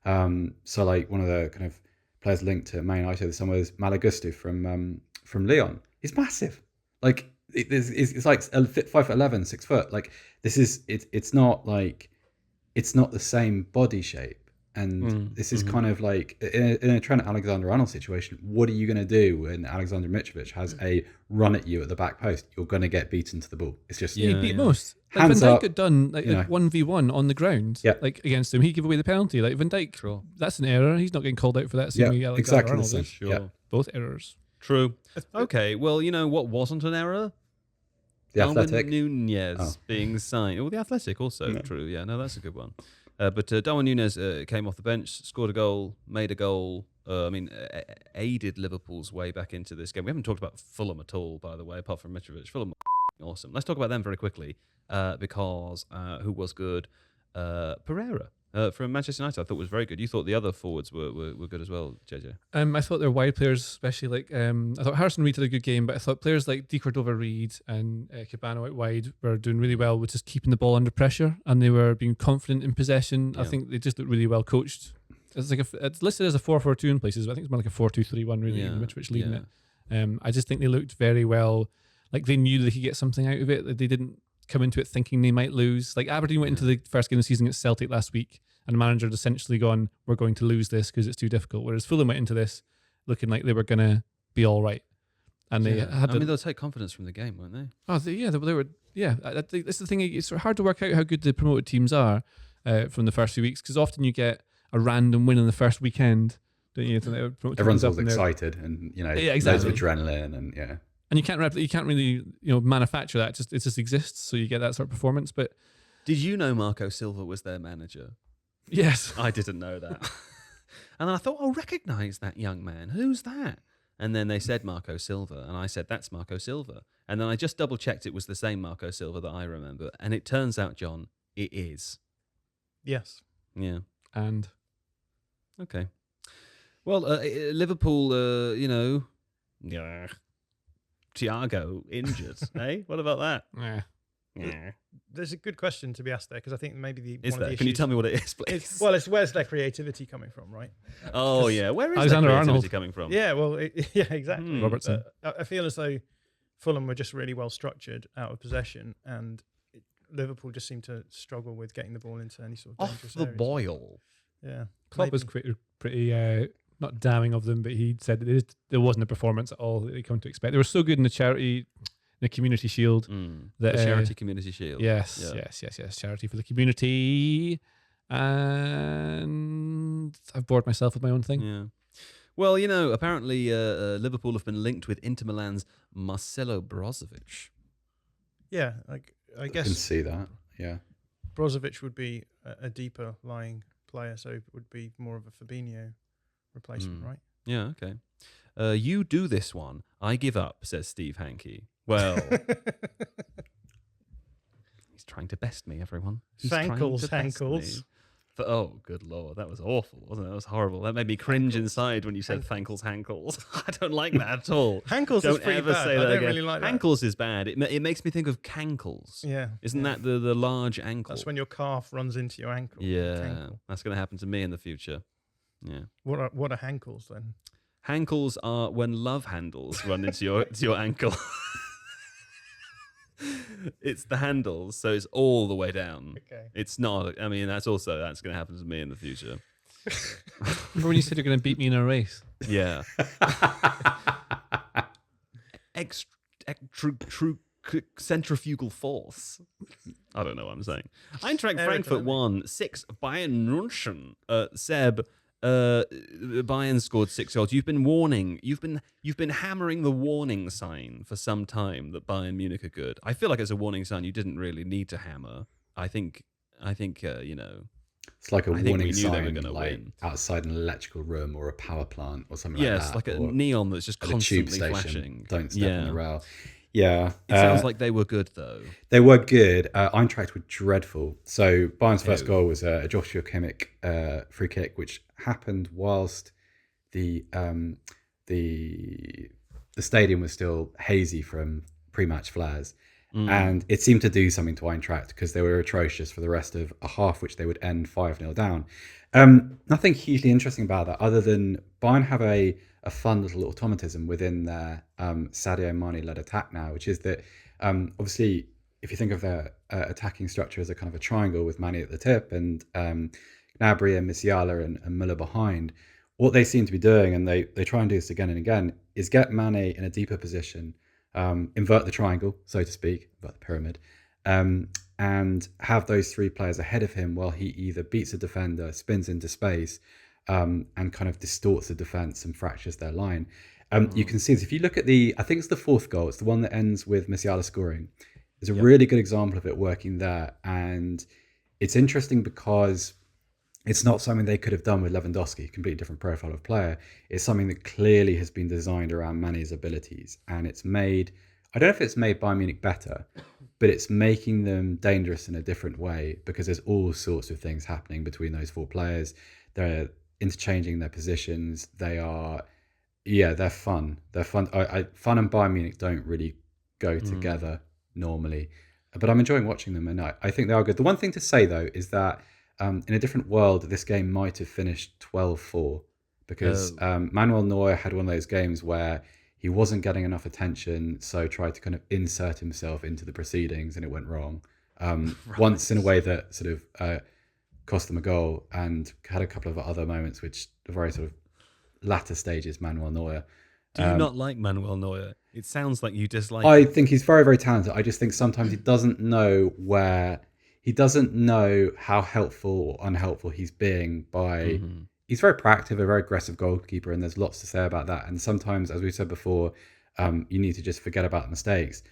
Speaker 3: So like one of the kind of players linked to Man United this summer was Malagusto from Lyon. He's massive. Like it's like 5'11", 6 foot. Like this is it's not the same body shape. And this is kind of like in a Trent Alexander-Arnold situation. What are you going to do when Aleksandar Mitrovic has a run at you at the back post? You're going to get beaten to the ball. It's just
Speaker 2: he beat most. Like Van Dijk got done like 1v1 on the ground, like against him. He gave away the penalty. Like Van Dijk, that's an error. He's not getting called out for that.
Speaker 3: Exactly the same.
Speaker 2: Sure, both errors.
Speaker 1: True. Okay. Well, you know what wasn't an error?
Speaker 3: The Athletic
Speaker 1: Nunez being signed. Oh, the Athletic also. True. Yeah. No, that's a good one. But Darwin Nunez came off the bench, scored a goal, made a goal. Aided Liverpool's way back into this game. We haven't talked about Fulham at all, by the way, apart from Mitrovic. Fulham are awesome. Let's talk about them very quickly because who was good? Pereira from Manchester United I thought was very good. You thought the other forwards were good as well, JJ?
Speaker 2: I thought their wide players, especially like I thought Harrison Reed had a good game, but I thought players like De Cordova-Reid and Cabano out wide were doing really well with just keeping the ball under pressure, and they were being confident in possession. I think they just looked really well coached. It's like it's listed as a 4-4-2 in places, but I think it's more like a 4-2-3-1 really, Mitrovic leading it. I just think they looked very well. Like they knew they could get something out of it. They didn't come into it thinking they might lose. Like Aberdeen went into the first game of the season at Celtic last week, and the manager had essentially gone, "We're going to lose this because it's too difficult." Whereas Fulham went into this looking like they were going to be all right, and they had.
Speaker 1: They'll take confidence from the game, won't they?
Speaker 2: Oh, they were. Yeah, that's the thing. It's hard to work out how good the promoted teams are from the first few weeks because often you get a random win in the first weekend, don't you?
Speaker 3: Everyone's always excited and loads of adrenaline and
Speaker 2: And you can't really manufacture that. It just exists, so you get that sort of performance. But
Speaker 1: did you know Marko Silva was their manager?
Speaker 2: Yes,
Speaker 1: I didn't know that. And then I thought, I'll recognise that young man. Who's that? And then they said Marko Silva, and I said, that's Marko Silva. And then I just double checked it was the same Marko Silva that I remember, and it turns out, John, it is.
Speaker 4: Yes.
Speaker 1: Yeah.
Speaker 2: And
Speaker 1: okay. Well, Liverpool, Thiago injured, eh? What about that?
Speaker 2: Yeah.
Speaker 4: There's a good question to be asked there, because I think maybe
Speaker 1: Is
Speaker 4: one
Speaker 1: there?
Speaker 4: of the
Speaker 1: Can you
Speaker 4: issues-
Speaker 1: tell me what it is, please?
Speaker 4: it's where's their creativity coming from, right?
Speaker 1: Oh yeah, where is
Speaker 2: Alexander-Arnold
Speaker 1: creativity coming from?
Speaker 4: Yeah, well, yeah, exactly.
Speaker 2: Robertson.
Speaker 4: I feel as though Fulham were just really well structured out of possession, and Liverpool just seemed to struggle with getting the ball into any sort of
Speaker 1: Off
Speaker 4: dangerous
Speaker 1: the
Speaker 4: areas.
Speaker 1: boil.
Speaker 4: Yeah,
Speaker 2: Klopp was pretty not damning of them, but he said that there wasn't a performance at all that they come to expect. They were so good in the Community Shield.
Speaker 1: The Charity Community Shield.
Speaker 2: Yes,
Speaker 1: Yeah.
Speaker 2: yes. Charity for the community. And I've bored myself with my own thing.
Speaker 1: Yeah. Well, apparently Liverpool have been linked with Inter Milan's Marcelo Brozovic.
Speaker 4: Yeah, I
Speaker 3: I can
Speaker 4: guess
Speaker 3: see that. Yeah.
Speaker 4: Brozovic would be a deeper lying player, so it would be more of a Fabinho replacement, right?
Speaker 1: Yeah, okay. You do this one. I give up, says Steve Hankey. Well, he's trying to best me, everyone. He's trying to
Speaker 4: Hankles,
Speaker 1: best
Speaker 4: Hankles.
Speaker 1: me. Oh, good lord, that was awful, wasn't it? That was horrible. That made me cringe inside when you said Hankles, Hankles. I don't like that at all.
Speaker 4: Hankles is
Speaker 1: Don't
Speaker 4: pretty
Speaker 1: ever
Speaker 4: bad.
Speaker 1: say
Speaker 4: I
Speaker 1: that
Speaker 4: don't
Speaker 1: again.
Speaker 4: really like that.
Speaker 1: Hankles is bad. It makes me think of cankles.
Speaker 4: Yeah.
Speaker 1: Isn't
Speaker 4: yeah.
Speaker 1: that the large ankle?
Speaker 4: That's when your calf runs into your ankle.
Speaker 1: Yeah,
Speaker 4: Cankle.
Speaker 1: that's going to happen to me in the future. Yeah.
Speaker 4: What are Hankles then?
Speaker 1: Hankles are when love handles run into your ankle. It's the handles, so it's all the way down.
Speaker 4: Okay.
Speaker 1: It's not. I mean, that's going to happen to me in the future.
Speaker 2: Remember when you said you're going to beat me in a race?
Speaker 1: Yeah. Centrifugal force. I don't know what I'm saying. Eintracht Frankfurt won 6. Bayern München. Seb. Bayern scored 6 goals. You've been warning. You've been hammering the warning sign for some time that Bayern Munich are good. I feel like it's a warning sign you didn't really need to hammer. I think
Speaker 3: It's like a
Speaker 1: I think we
Speaker 3: warning
Speaker 1: knew they were
Speaker 3: sign,
Speaker 1: gonna
Speaker 3: like
Speaker 1: win.
Speaker 3: outside an electrical room or a power plant or something
Speaker 1: yes,
Speaker 3: like that.
Speaker 1: like a
Speaker 3: or
Speaker 1: neon that's just
Speaker 3: at a tube
Speaker 1: constantly
Speaker 3: station.
Speaker 1: flashing.
Speaker 3: Don't step on the rail. Yeah.
Speaker 1: It sounds like they were good though.
Speaker 3: They were good. Eintracht were dreadful. So Bayern's first goal was a Joshua Kimmich free kick, which happened whilst the stadium was still hazy from pre-match flares. And it seemed to do something to Eintracht because they were atrocious for the rest of a half, which they would end 5-0 down. Nothing hugely interesting about that other than Bayern have a fun little automatism within their Sadio Mane-led attack now, which is that obviously if you think of their attacking structure as a kind of a triangle with Mane at the tip and Gnabry and Musiala and Müller behind, what they seem to be doing, and they try and do this again and again, is get Mane in a deeper position, invert the triangle, so to speak, invert the pyramid, and have those 3 players ahead of him while he either beats a defender, spins into space, and kind of distorts the defense and fractures their line. You can see this. If you look at I think it's the 4th goal, it's the one that ends with Musiala scoring. It's a really good example of it working there. And it's interesting because it's not something they could have done with Lewandowski, completely different profile of player. It's something that clearly has been designed around Mane's abilities. And it's made, I don't know if it's made Bayern Munich better, but it's making them dangerous in a different way because there's all sorts of things happening between those 4 players. They're interchanging their positions. They're fun. They're fun. Fun and Bayern Munich don't really go together normally, but I'm enjoying watching them, and I think they are good. The one thing to say though is that in a different world, this game might have finished 12-4 because Manuel Neuer had one of those games where he wasn't getting enough attention, so tried to kind of insert himself into the proceedings, and it went wrong. Once in a way that sort of cost them a goal, and had a couple of other moments which are very sort of latter stages Manuel Neuer.
Speaker 1: Do you not like Manuel Neuer? It sounds like you dislike
Speaker 3: I
Speaker 1: him.
Speaker 3: think he's very, very talented. I just think sometimes he doesn't know how helpful or unhelpful he's being by... He's very proactive, a very aggressive goalkeeper, and there's lots to say about that. And sometimes, as we said before, you need to just forget about mistakes.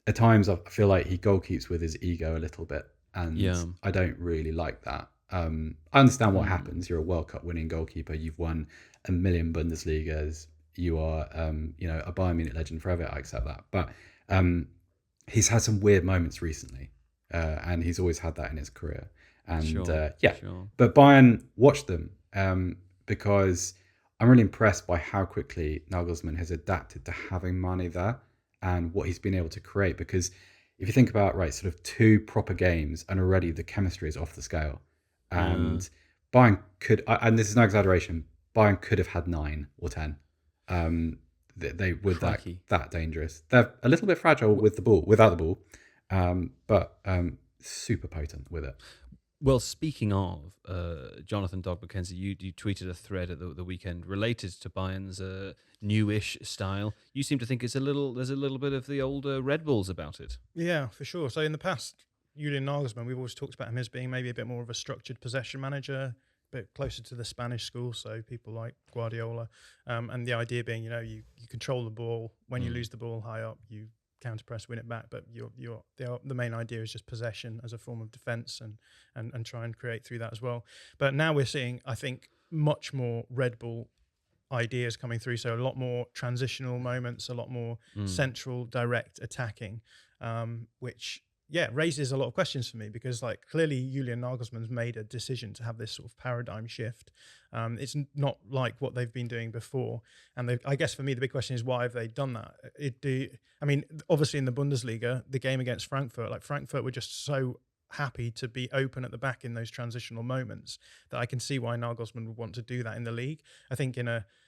Speaker 3: At times, I feel like he goalkeeps with his ego a little bit, and I don't really like that. I understand what happens. You're a World Cup winning goalkeeper. You've won 1 million Bundesligas. You are, a Bayern Munich legend forever. I accept that. But he's had some weird moments recently, and he's always had that in his career. And but Bayern, watch them because I'm really impressed by how quickly Nagelsmann has adapted to having Mane there and what he's been able to create. Because if you think about, right, sort of 2 proper games and already the chemistry is off the scale. And Bayern could, and this is no exaggeration, Bayern could have had 9 or 10. They were that dangerous. They're a little bit fragile with the ball, without the ball, but super potent with it.
Speaker 1: Well, speaking of Jonathan Dog Mackenzie, you tweeted a thread at the weekend related to Bayern's newish style. You seem to think there's a little bit of the old Red Bulls about it.
Speaker 4: Yeah, for sure. So in the past, Julian Nagelsmann, we've always talked about him as being maybe a bit more of a structured possession manager, a bit closer to the Spanish school. So people like Guardiola, and the idea being, you control the ball. When you lose the ball high up, you counter press, win it back, but the main idea is just possession as a form of defence and try and create through that as well. But now we're seeing, I think, much more Red Bull ideas coming through. So a lot more transitional moments, a lot more central, direct attacking, which raises a lot of questions for me, because clearly Julian Nagelsmann's made a decision to have this sort of paradigm shift. It's not like what they've been doing before. And I guess for me, the big question is, why have they done that? Obviously in the Bundesliga, the game against Frankfurt, Frankfurt were just so happy to be open at the back in those transitional moments that I can see why Nagelsmann would want to do that in the league. I think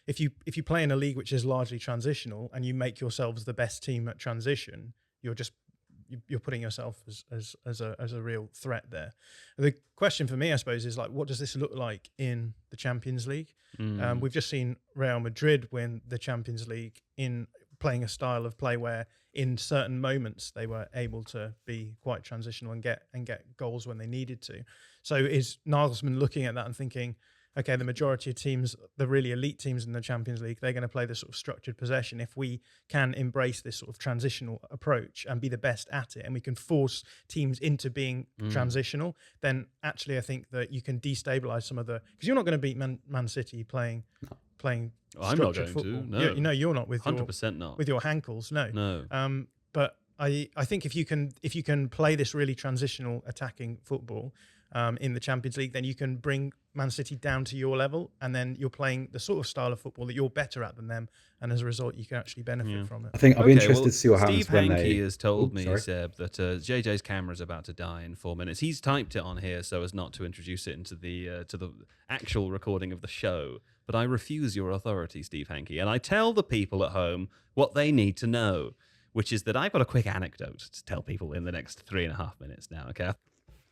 Speaker 4: if you play in a league which is largely transitional and you make yourselves the best team at transition, you're putting yourself as a real threat there. The question for me, I suppose, is what does this look like in the Champions League? We've just seen Real Madrid win the Champions League in playing a style of play where in certain moments they were able to be quite transitional and get goals when they needed to. So is Nagelsmann looking at that and thinking, okay, the majority of teams, the really elite teams in the Champions League, they're going to play this sort of structured possession. If we can embrace this sort of transitional approach and be the best at it, and we can force teams into being transitional, then actually I think that you can destabilize some of because you're not going to beat Man City playing
Speaker 1: I'm not
Speaker 4: structured
Speaker 1: going
Speaker 4: football.
Speaker 1: to. No,
Speaker 4: You're not with
Speaker 1: 100% not
Speaker 4: with your Hankles.
Speaker 1: No.
Speaker 4: But I think if you can play this really transitional attacking football in the Champions League, then you can bring Man City down to your level, and then you're playing the sort of style of football that you're better at than them, and as a result, you can actually benefit from it.
Speaker 3: I think I'll be interested to see what happens
Speaker 1: Steve
Speaker 3: when
Speaker 1: Hankey has told me,
Speaker 3: sorry.
Speaker 1: Seb, that JJ's camera is about to die in 4 minutes. He's typed it on here so as not to introduce it into the to the actual recording of the show. But I refuse your authority, Steve Hankey, and I tell the people at home what they need to know, which is that I've got a quick anecdote to tell people in the next 3.5 minutes now. Okay,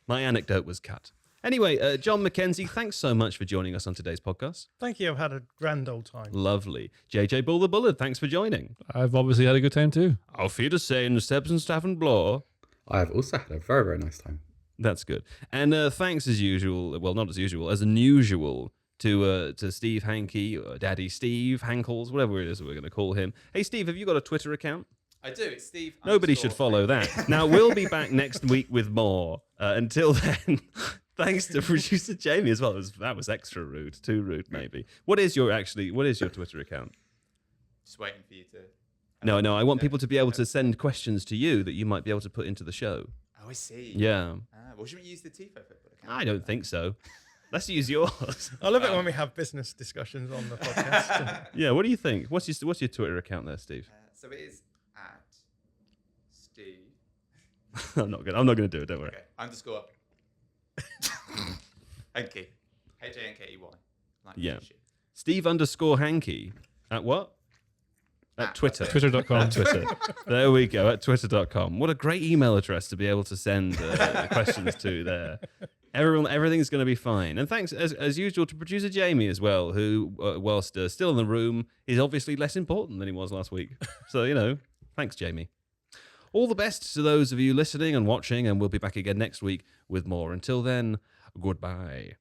Speaker 1: my anecdote was cut. Anyway, John Mackenzie, thanks so much for joining us on today's podcast.
Speaker 4: Thank you. I've had a grand old time.
Speaker 1: Lovely. JJ Bull the Bullard, thanks for joining.
Speaker 2: I've obviously had a good time too.
Speaker 1: Auf Wiedersehen, Sebs and Stafford-Bloor.
Speaker 3: I have also had a very, very nice time.
Speaker 1: That's good. And thanks as usual, well, not as usual, as unusual, to Steve Hankey, or Daddy Steve, Hankles, whatever it is that we're going to call him. Hey, Steve, have you got a Twitter account?
Speaker 5: I do. It's Steve.
Speaker 1: Nobody should follow that. Now, we'll be back next week with more. Until then... Thanks to producer Jamie as well. That was extra rude, too rude maybe. What is your Twitter account?
Speaker 5: Just waiting for you to.
Speaker 1: No. I want people to be able to send questions to you that you might be able to put into the show.
Speaker 5: Oh, I see.
Speaker 1: Yeah.
Speaker 5: Well, shouldn't we use the Tifo Football account?
Speaker 1: I don't think so. Let's use yours.
Speaker 4: I love it when we have business discussions on the podcast.
Speaker 1: Yeah. What do you think? What's your Twitter account there, Steve?
Speaker 5: So it is at Steve.
Speaker 1: I'm not gonna do it. Don't worry.
Speaker 5: Okay. Underscore. Hankey. H-A-N-K-E-Y.
Speaker 1: Yeah. Steve underscore Hankey. At what? At Twitter.
Speaker 2: Twitter.com.
Speaker 1: Twitter. There we go. At twitter.com. What a great email address to be able to send questions to there. Everything's going to be fine. And thanks, as usual, to producer Jamie as well, who, whilst still in the room, is obviously less important than he was last week. So, thanks, Jamie. All the best to those of you listening and watching, and we'll be back again next week with more. Until then, goodbye.